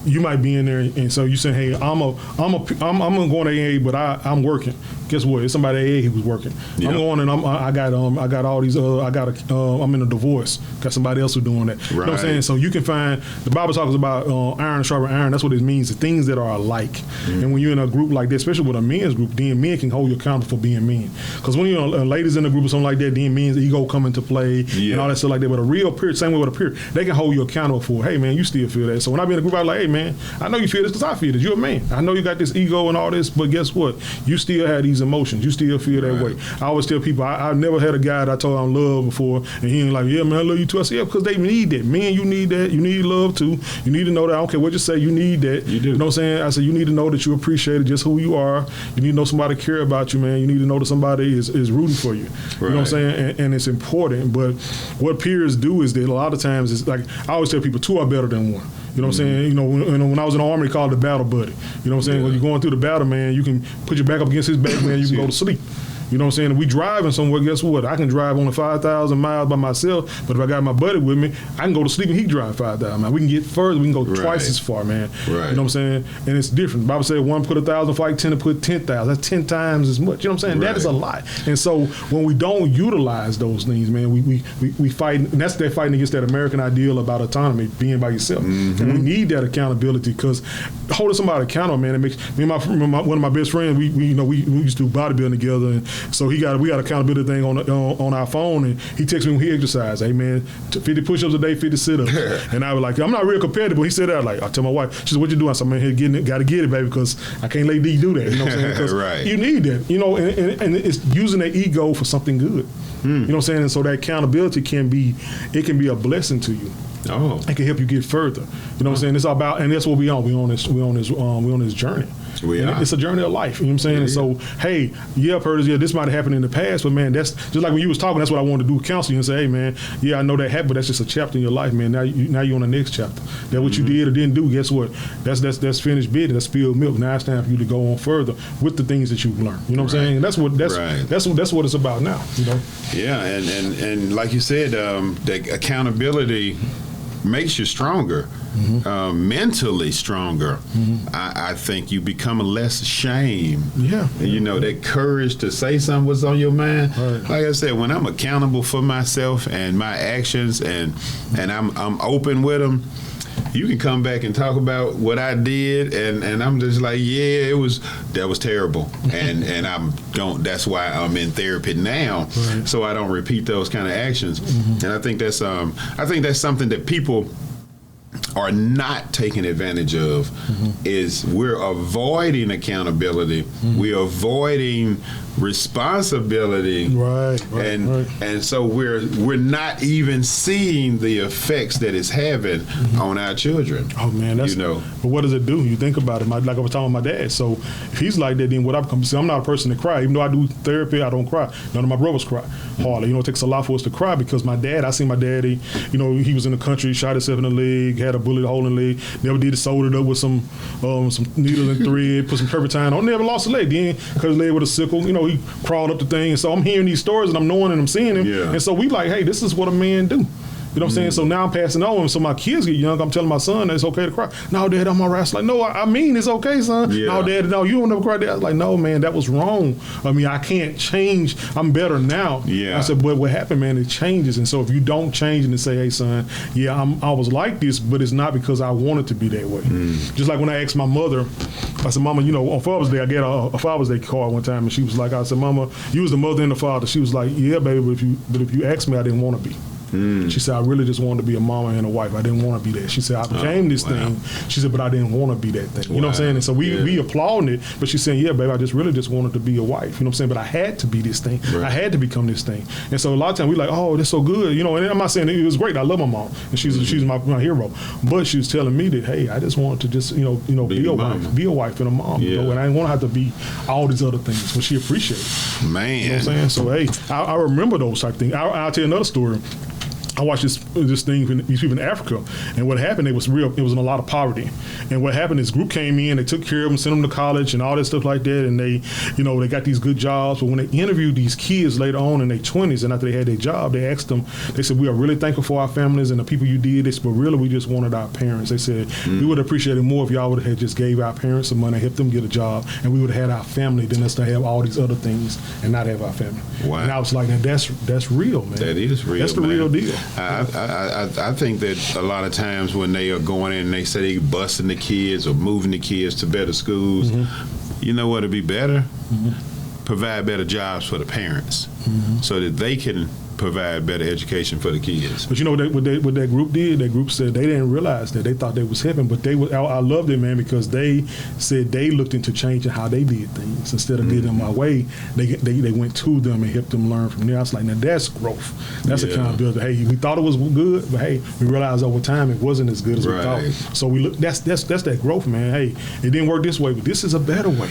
you might be in there and so you say, hey, I'm gonna go on AA, but I'm working. Guess what? It's somebody AA who was working. I'm going and I got all these I'm in a divorce. Got somebody else who's doing that. Right. You know what I'm saying? So you can find, the Bible talks about iron sharper iron. That's what it means. The things that are alike. And when you're in a group like this, especially with a men's group, then men can hold you accountable for being men. Because when you're ladies in a group or something like that, then men's ego come into play and all that stuff like that. But a real peer, same way with a peer, they can hold you accountable for, hey man, you still feel that. So when I be in a group, I'm like, hey man, I know you feel this because I feel this. You're a man. I know you got this ego and all this, but guess what? You still have these emotions. You still feel that way. I always tell people, I never had a guy that I told I'm love before, and he ain't like, yeah man, I love you too. I said, yeah, because they need that. Men, you need that. You need love too. You need to know that. I don't care what you say, you need that. You do. You know what I'm saying? I said, you need to know that you appreciate just who you are. You need to know somebody care about you, man. You need to know that somebody is rooting for you. Right. You know what I'm saying? And it's important. But what peers do is that a lot of times it's like, I always tell people, two are better than one. You know what I'm saying? You know, when I was in the Army, they called it the battle buddy. You know what I'm saying? When you're going through the battle, man, you can put your back up against his back, man, you can go to sleep. You know what I'm saying? If we driving somewhere, guess what? I can drive only 5,000 miles by myself, but if I got my buddy with me, I can go to sleep and he can drive 5,000 miles. We can get further. We can go twice as far, man. Right. You know what I'm saying? And it's different. The Bible said one put 1,000 fight, 10 to put 10,000. That's 10 times as much. You know what I'm saying? That is a lot. And so when we don't utilize those things, man, we fight, and that's that fighting against that American ideal about autonomy, being by yourself. And we need that accountability, because holding somebody accountable, man, it makes me and one of my best friends, we used to do bodybuilding together, and so we got accountability thing on our phone, and he texts me when he exercises. Hey man, 50 push-ups a day, 50 sit-ups. And I was like, I'm not real competitive, but he said that, like, I tell my wife, she said, what you doing? I said, man, here, gotta get it, baby, because I can't let D do that. You know what I'm saying? Because you need that, you know, and it's using that ego for something good. You know what I'm saying? And so that accountability can be a blessing to you. Oh. It can help you get further. You know what I'm saying? It's all about, and that's what we on. We on this journey. It's a journey of life. You know what I'm saying? And so, hey, Pertis, this might have happened in the past, but man, that's just like when you was talking. That's what I wanted to do with counseling and say, hey man, I know that happened, but that's just a chapter in your life, man. Now you're on the next chapter. That what you did or didn't do. Guess what? That's finished business. That's spilled milk. Now it's time for you to go on further with the things that you've learned. You know what I'm saying? And that's what it's about now. You know? Yeah, and like you said, the accountability makes you stronger, mentally stronger. I think you become less ashamed. You know, that courage to say something what's on your mind. Like I said, when I'm accountable for myself and my actions, and I'm open with them, you can come back and talk about what I did, and I'm just like, that was terrible, and that's why I'm in therapy now, so I don't repeat those kind of actions. And I think that's something that people are not taking advantage of, is we're avoiding accountability. We're avoiding responsibility, and so we're not even seeing the effects that it's having on our children. Oh man, that's but what does it do? You think about it. Like I was talking with my dad. So if he's like that, then what I become? See, I'm not a person to cry. Even though I do therapy, I don't cry. None of my brothers cry. Hardly. It takes a lot for us to cry because my dad. I seen my daddy. He was in the country, shot himself in the leg, had a bullet hole in the leg. Never did it, sewed it up with some needles and thread, put some turpentine on. Never lost a leg. Then cut his leg with a sickle. He crawled up the thing. And so I'm hearing these stories and I'm knowing and I'm seeing him. Yeah. And so we like, hey, this is what a man do. You know what I'm saying? So now I'm passing on. So my kids get young. I'm telling my son that it's okay to cry. No, Dad, I'm all right. It's like, no, I mean it's okay, son. Yeah. No, Dad, no, you don't never cry. Dad. I was like, no, man, that was wrong. I mean, I can't change. I'm better now. Yeah. I said, but what happened, man, it changes. And so if you don't change and say, hey, son, I was like this, but it's not because I wanted to be that way. Just like when I asked my mother, I said, Mama, on Father's Day, I got a Father's Day card one time, and she was like, I said, Mama, you was the mother and the father. She was like, yeah, baby, but if you asked me, I didn't want to be. She said, I really just wanted to be a mama and a wife. I didn't want to be that. She said, I became this thing. She said, but I didn't want to be that thing. You know what I'm saying? And so we applauding it, but she's saying, yeah, baby, I just wanted to be a wife. You know what I'm saying? But I had to be this thing. Right. I had to become this thing. And so a lot of times we like, oh, that's so good. And I'm not saying it was great. I love my mom, and she's my hero. But she was telling me that, hey, I just wanted to just, be a wife, be a wife and a mom. Yeah. And I didn't want to have to be all these other things. But she appreciated it. Man. You know what I'm saying? So, hey, I remember those type of things. I'll tell you another story. I watched this thing with these people in Africa, and what happened, it was in a lot of poverty. And what happened, this group came in, they took care of them, sent them to college and all that stuff like that, and they got these good jobs. But when they interviewed these kids later on in their 20s and after they had their job, they asked them, they said, we are really thankful for our families and the people you did this, but really we just wanted our parents. They said, we would appreciate it more if y'all would have just gave our parents some money, helped them get a job, and we would have had our family than us to have all these other things and not have our family. Wow. And I was like, that's real, man. That is real, That's the real deal. I think that a lot of times when they are going in and they say they busing the kids or moving the kids to better schools, you know what would be better? Provide better jobs for the parents so that they can provide better education for the kids. But what that group did? That group said they didn't realize that. They thought they was helping, but I loved it, man, because they said they looked into changing how they did things. Instead of doing them my way, they went to them and helped them learn from there. I was like, now that's growth. That's accountability. Hey, we thought it was good, but hey, we realized over time it wasn't as good as we thought. So we look. That's that growth, man. Hey, it didn't work this way, but this is a better way.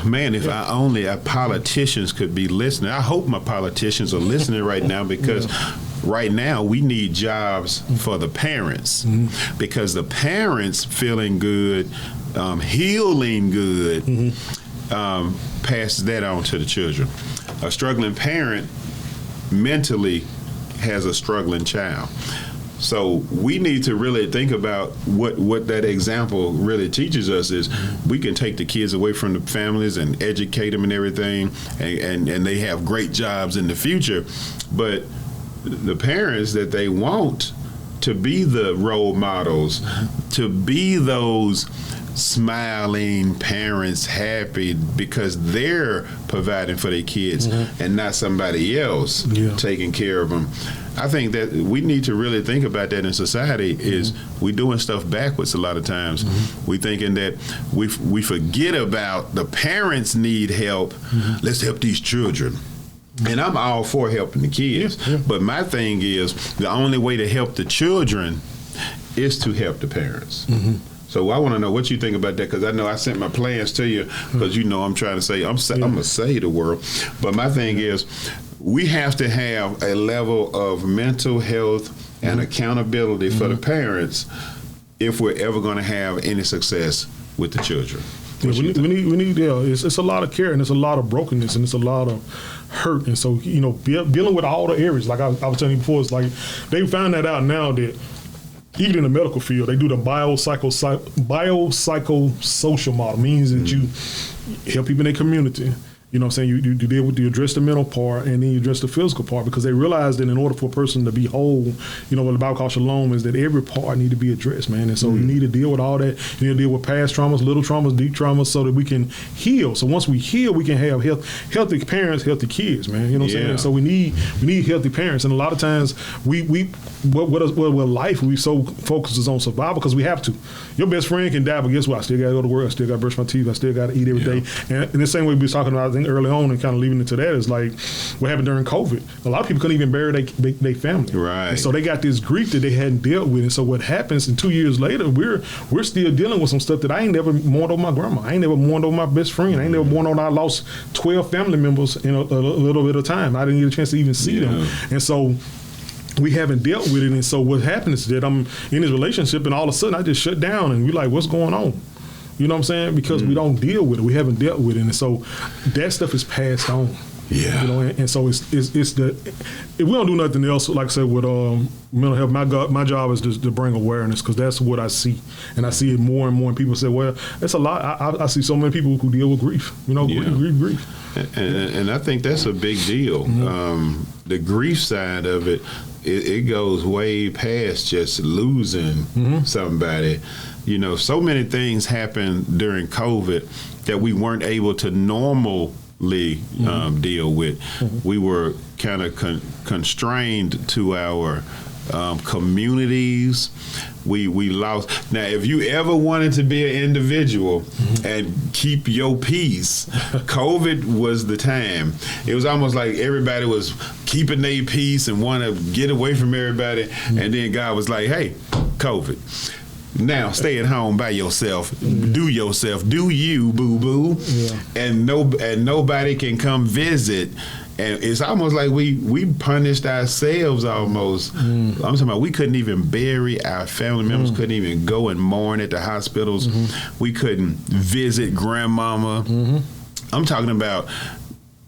Man, if our politicians could be listening. I hope my politicians are listening right now. Because right now we need jobs for the parents because the parents feeling good, healing good, passes that on to the children. A struggling parent mentally has a struggling child. So we need to really think about what that example really teaches us is we can take the kids away from the families and educate them and everything, and they have great jobs in the future. But the parents that they want to be the role models, to be those smiling parents, happy because they're providing for their kids and not somebody else taking care of them. I think that we need to really think about that in society is we doing stuff backwards a lot of times. We thinking that we forget about the parents need help. Let's help these children. And I'm all for helping the kids. But my thing is the only way to help the children is to help the parents. So I want to know what you think about that because I know I sent my plans to you because I'm trying to say I'm going to save the world. But my thing is we have to have a level of mental health and accountability for the parents if we're ever going to have any success with the children. Yeah, we need it's a lot of care and it's a lot of brokenness and it's a lot of hurt. And so, dealing with all the areas, like I was telling you before, it's like they found that out now that even in the medical field, they do the biopsychosocial model, means that you help people in their community. You know what I'm saying? You address the mental part and then you address the physical part because they realize that in order for a person to be whole, what the Bible calls shalom is that every part need to be addressed, man. And so you need to deal with all that. You need to deal with past traumas, little traumas, deep traumas so that we can heal. So once we heal, we can have healthy parents, healthy kids, man. You know what I'm saying? And so we need healthy parents. And a lot of times life, we so focuses on survival because we have to. Your best friend can die, but guess what? I still got to go to work. I still got to brush my teeth. I still got to eat every day. And in the same way we was talking about, saying early on and kind of leaving into that is like what happened during COVID. A lot of people couldn't even bury their family. Right. And so they got this grief that they hadn't dealt with. And so what happens, and 2 years later, we're still dealing with some stuff that I ain't never mourned over my grandma. I ain't never mourned over my best friend. I ain't never mourned over I lost 12 family members in a little bit of time. I didn't get a chance to even see them. And so we haven't dealt with it. And so what happens is that I'm in this relationship and all of a sudden I just shut down and we're like, what's going on? You know what I'm saying? Because we don't deal with it. We haven't dealt with it. And so that stuff is passed on. Yeah. You know, and so it's if we don't do nothing else, like I said, with mental health, my job is just to bring awareness because that's what I see. And I see it more and more. And people say, well, that's a lot. I see so many people who deal with grief, grief. And I think that's a big deal. The grief side of it, it goes way past just losing somebody. You know, so many things happened during COVID that we weren't able to deal with. We were kind of constrained to our communities. We lost. Now, if you ever wanted to be an individual and keep your peace, COVID was the time. It was almost like everybody was keeping their peace and want to get away from everybody. And then God was like, hey, COVID. Now stay at home by yourself. Do you, boo-boo. And nobody can come visit. And it's almost like we punished ourselves almost. I'm talking about we couldn't even bury our family members, couldn't even go and mourn at the hospitals. We couldn't visit grandmama. I'm talking about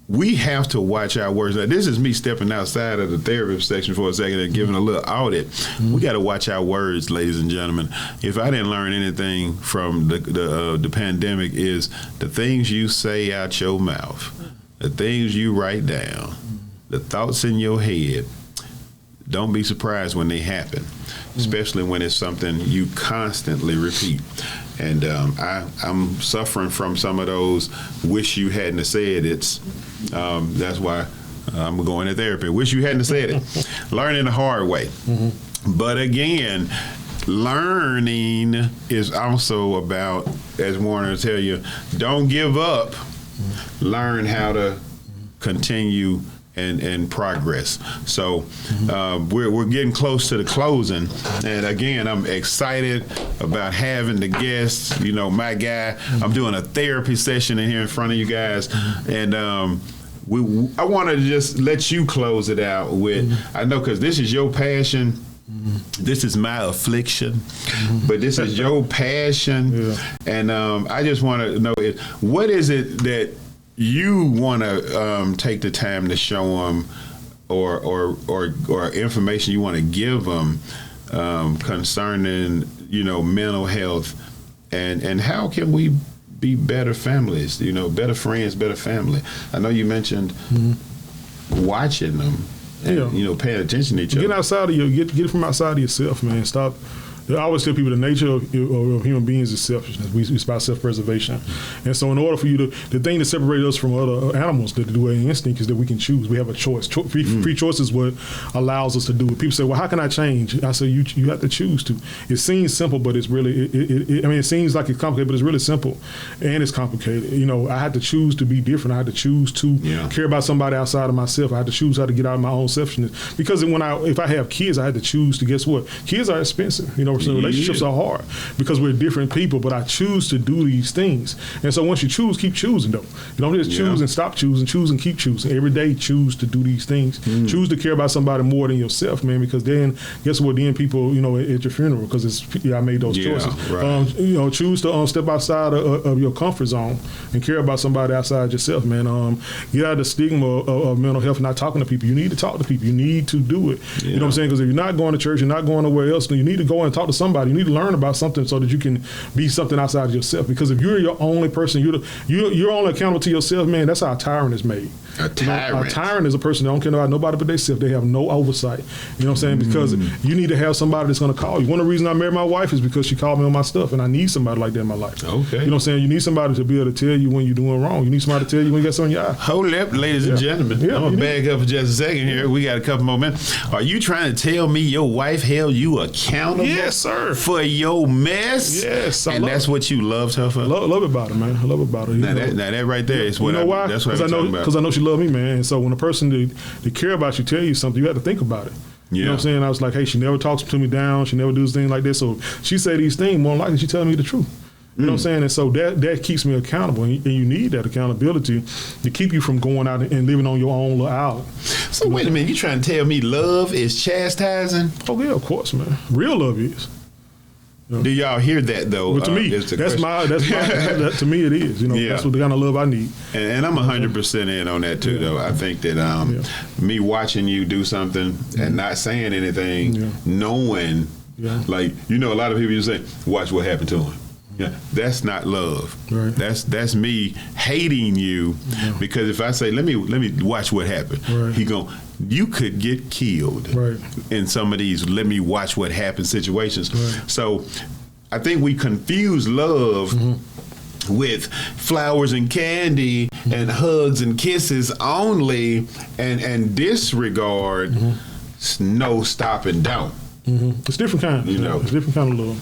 we have to watch our words. Now, this is me stepping outside of the therapy section for a second and giving a little audit. We got to watch our words, ladies and gentlemen. If I didn't learn anything from the pandemic, is the things you say out your mouth, the things you write down, the thoughts in your head. Don't be surprised when they happen, especially when it's something you constantly repeat. And I'm suffering from some of those wish you hadn't have said it's. That's why I'm going to therapy. Wish you hadn't have said it. Learning the hard way. But again, learning is also about, as Warner will tell you, don't give up. Learn how to continue and progress. So we're getting close to the closing. And again, I'm excited about having the guests, my guy. I'm doing a therapy session in here in front of you guys. And I want to just let you close it out with, I know because this is your passion. This is my affliction, but this is your passion. And I just want to know, what is it that you want to take the time to show them or information you want to give them concerning, mental health and how can we be better families, better friends, better family. I know you mentioned watching them and, paying attention to each other. Get outside of get it from outside of yourself, man. Stop. I always tell people the nature of human beings is selfishness. It's about self-preservation. And so in order for you the thing that separates us from other animals that do an instinct is that we can choose. We have a choice. Free choice is what allows us to do it. People say, well, how can I change? I say, you have to choose to. It seems simple, but it's really, it seems like it's complicated, but it's really simple. And it's complicated. I had to choose to be different. I had to choose to care about somebody outside of myself. I had to choose how to get out of my own selfishness. Because if I have kids, I had to choose to, guess what? Kids are expensive. So relationships are hard because we're different people, but I choose to do these things. And so once you choose, keep choosing though. You don't just choose and stop choosing, choose and keep choosing. Every day choose to do these things. Choose to care about somebody more than yourself, man, because then guess what? Then people, at your funeral, because I made those choices. Right. Choose to step outside of your comfort zone and care about somebody outside yourself, man. Get out of the stigma of mental health and not talking to people. You need to talk to people. You need to do it. You know what I'm saying? Because if you're not going to church, you're not going nowhere else, then you need to go and talk to somebody. You need to learn about something so that you can be something outside of yourself. Because if you're your only person, you're only accountable to yourself, man, that's how a tyrant is made. A tyrant. A tyrant is a person that don't care about nobody but themselves. They have no oversight. You know what I'm saying? Because you need to have somebody that's going to call you. One of the reasons I married my wife is because she called me on my stuff, and I need somebody like that in my life. Okay. You know what I'm saying? You need somebody to be able to tell you when you're doing wrong. You need somebody to tell you when you got something in your eye. Hold up, ladies and gentlemen. I'm going to back up for just a second here. We got a couple more minutes. Are you trying to tell me your wife held you accountable? Yes, sir. For your mess? Yes. And that's what you loved her for? Love about her, man. I love about her. Now that right there is what why? That's what I'm talking about. Because I know she loved me, man. And so when a person that care about you tell you something, you have to think about it. You know what I'm saying? I was like, hey, she never talks to me down. She never does things like this. So she say these things, more likely she telling me the truth. You know what I'm saying? And so that keeps me accountable. And you need that accountability to keep you from going out and living on your own little island. So wait a minute. You trying to tell me love is chastising? Oh, yeah, of course, man. Real love is. Do y'all hear that though? Well, to me, to me it is. You know, that's what the kind of love I need. And I'm 100% in on that too, though. I think that me watching you do something and not saying anything, knowing, like a lot of people you say, watch what happened to him. Yeah, that's not love. Right. That's me hating you because if I say let me watch what happened, he you could get killed in some of these let me watch what happened situations. So I think we confuse love with flowers and candy and hugs and kisses only and disregard no stop and don't. It's different kind. It's different kind of love.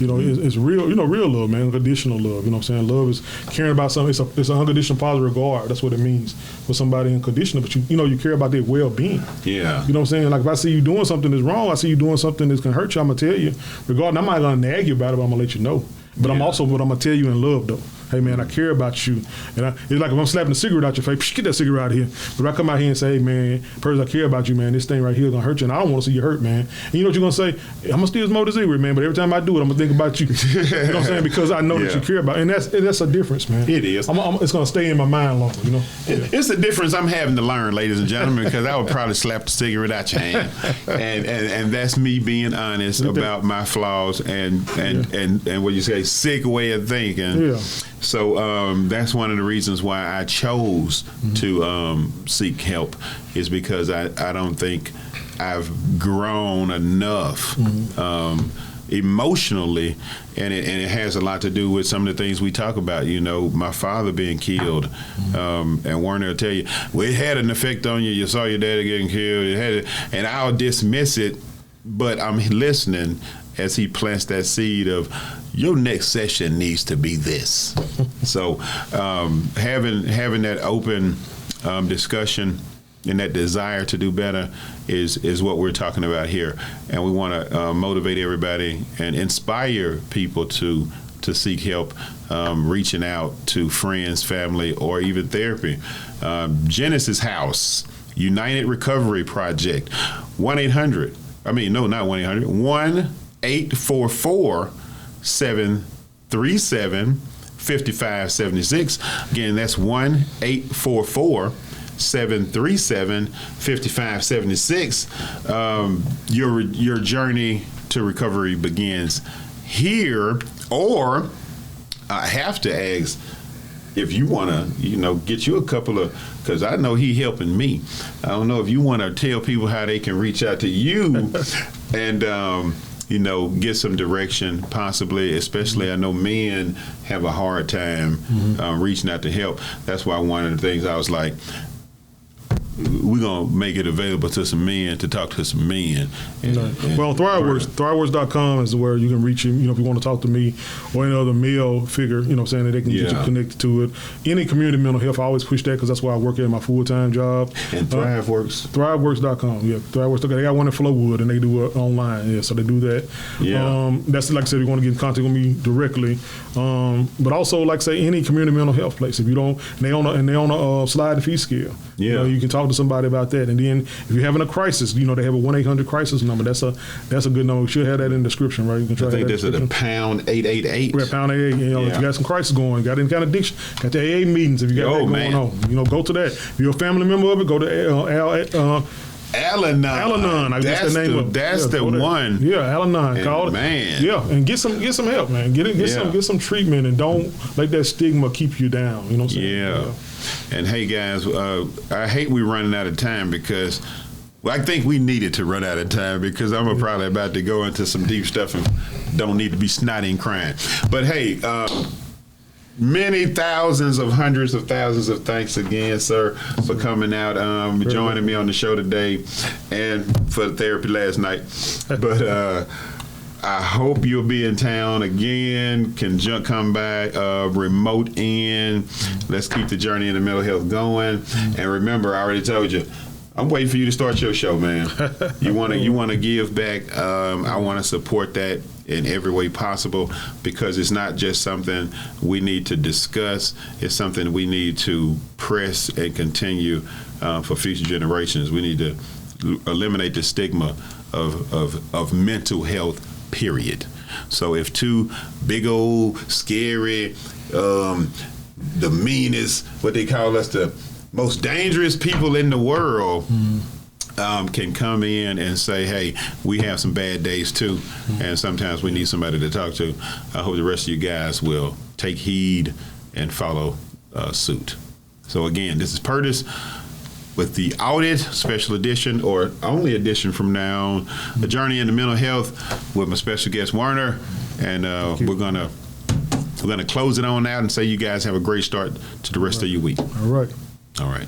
It's real, real love, man, unconditional love. You know what I'm saying? Love is caring about something. It's an unconditional positive regard. That's what it means for somebody unconditional. But you care about their well-being. Yeah. You know what I'm saying? Like if I see you doing something that's wrong, I see you doing something that's going to hurt you, I'm going to tell you. Regardless, I'm not going to nag you about it, but I'm going to let you know. But I'm going to tell you in love, though. Hey, man, I care about you. And it's like if I'm slapping a cigarette out your face, get that cigarette out of here. But if I come out here and say, hey, man, person, I care about you, man, this thing right here is going to hurt you, and I don't want to see you hurt, man. And you know what you're going to say? I'm going to still smoke the cigarette, man, but every time I do it, I'm going to think about you. You know what I'm saying? Because I know that you care about it. And that's a difference, man. It is. It's going to stay in my mind longer, you know? It's a difference I'm having to learn, ladies and gentlemen, because I would probably slap the cigarette out your hand. And that's me being honest about my flaws and what you say, sick way of thinking. Yeah. So that's one of the reasons why I chose to seek help is because I don't think I've grown enough emotionally, and it has a lot to do with some of the things we talk about. My father being killed, and Warner will tell you, well, it had an effect on you. You saw your daddy getting killed. And I'll dismiss it, but I'm listening as he plants that seed of your next session needs to be this. So having that open discussion and that desire to do better is what we're talking about here. And we want to motivate everybody and inspire people to seek help, reaching out to friends, family, or even therapy. Genesis House, United Recovery Project, 1-800. I mean, no, not 1-800. 1-844-737-5576. Again, that's 1-844-737-5576. Your journey to recovery begins here, or I have to ask if you want to, get you a couple of, because I know he helping me. I don't know if you want to tell people how they can reach out to you and get some direction, possibly, especially I know men have a hard time reaching out to help. That's why one of the things I was like, we're going to make it available to some men to talk to some men. Well, ThriveWorks.com is where you can reach him, if you want to talk to me or any other male figure, saying that they can get you connected to it. Any community mental health, I always push that because that's why I work at my full-time job. And ThriveWorks? ThriveWorks.com, ThriveWorks. They got one in Flowood, and they do it online, so they do that. Yeah. That's, like I said, if you want to get in contact with me directly. But also, like I say, any community mental health place. If you don't, they on a slide the fee scale. Yeah. You can talk to somebody about that. And then if you're having a crisis, they have a 1-800 crisis number. That's a good number. We should have that in the description, right? You can try I think that's at a pound 888. Yeah, pound 888. If you got some crisis going, got any kind of addiction, got the AA meetings if you got that going on. Go to that. If you're a family member of it, go to Al-Anon. That's the name of it. That's the one. Yeah, Al-Anon. Call it. Man. Yeah, and get some help, man. Get some treatment, and don't let that stigma keep you down. You know what I'm saying? Yeah. And hey, guys, I hate we running out of time because I think we needed to run out of time because I'm probably about to go into some deep stuff and don't need to be snotty and crying. But hey, many thousands of hundreds of thousands of thanks again, sir, for coming out, joining me on the show today and for the therapy last night. But I hope you'll be in town again, can come back, remote in. Let's keep the journey into mental health going. And remember, I already told you, I'm waiting for you to start your show, man. You want to give back. I want to support that in every way possible because it's not just something we need to discuss. It's something we need to press and continue for future generations. We need to eliminate the stigma of mental health, period. So if two big old scary, the meanest, what they call us, the most dangerous people in the world can come in and say, hey, we have some bad days too, and sometimes we need somebody to talk to. I hope the rest of you guys will take heed and follow suit. So again, this is Pertis with the AWDID special edition, or only edition from now on, A Journey into Mental Health with my special guest Werner, and we're gonna close it on out and say you guys have a great start to the rest of your week. All right. All right.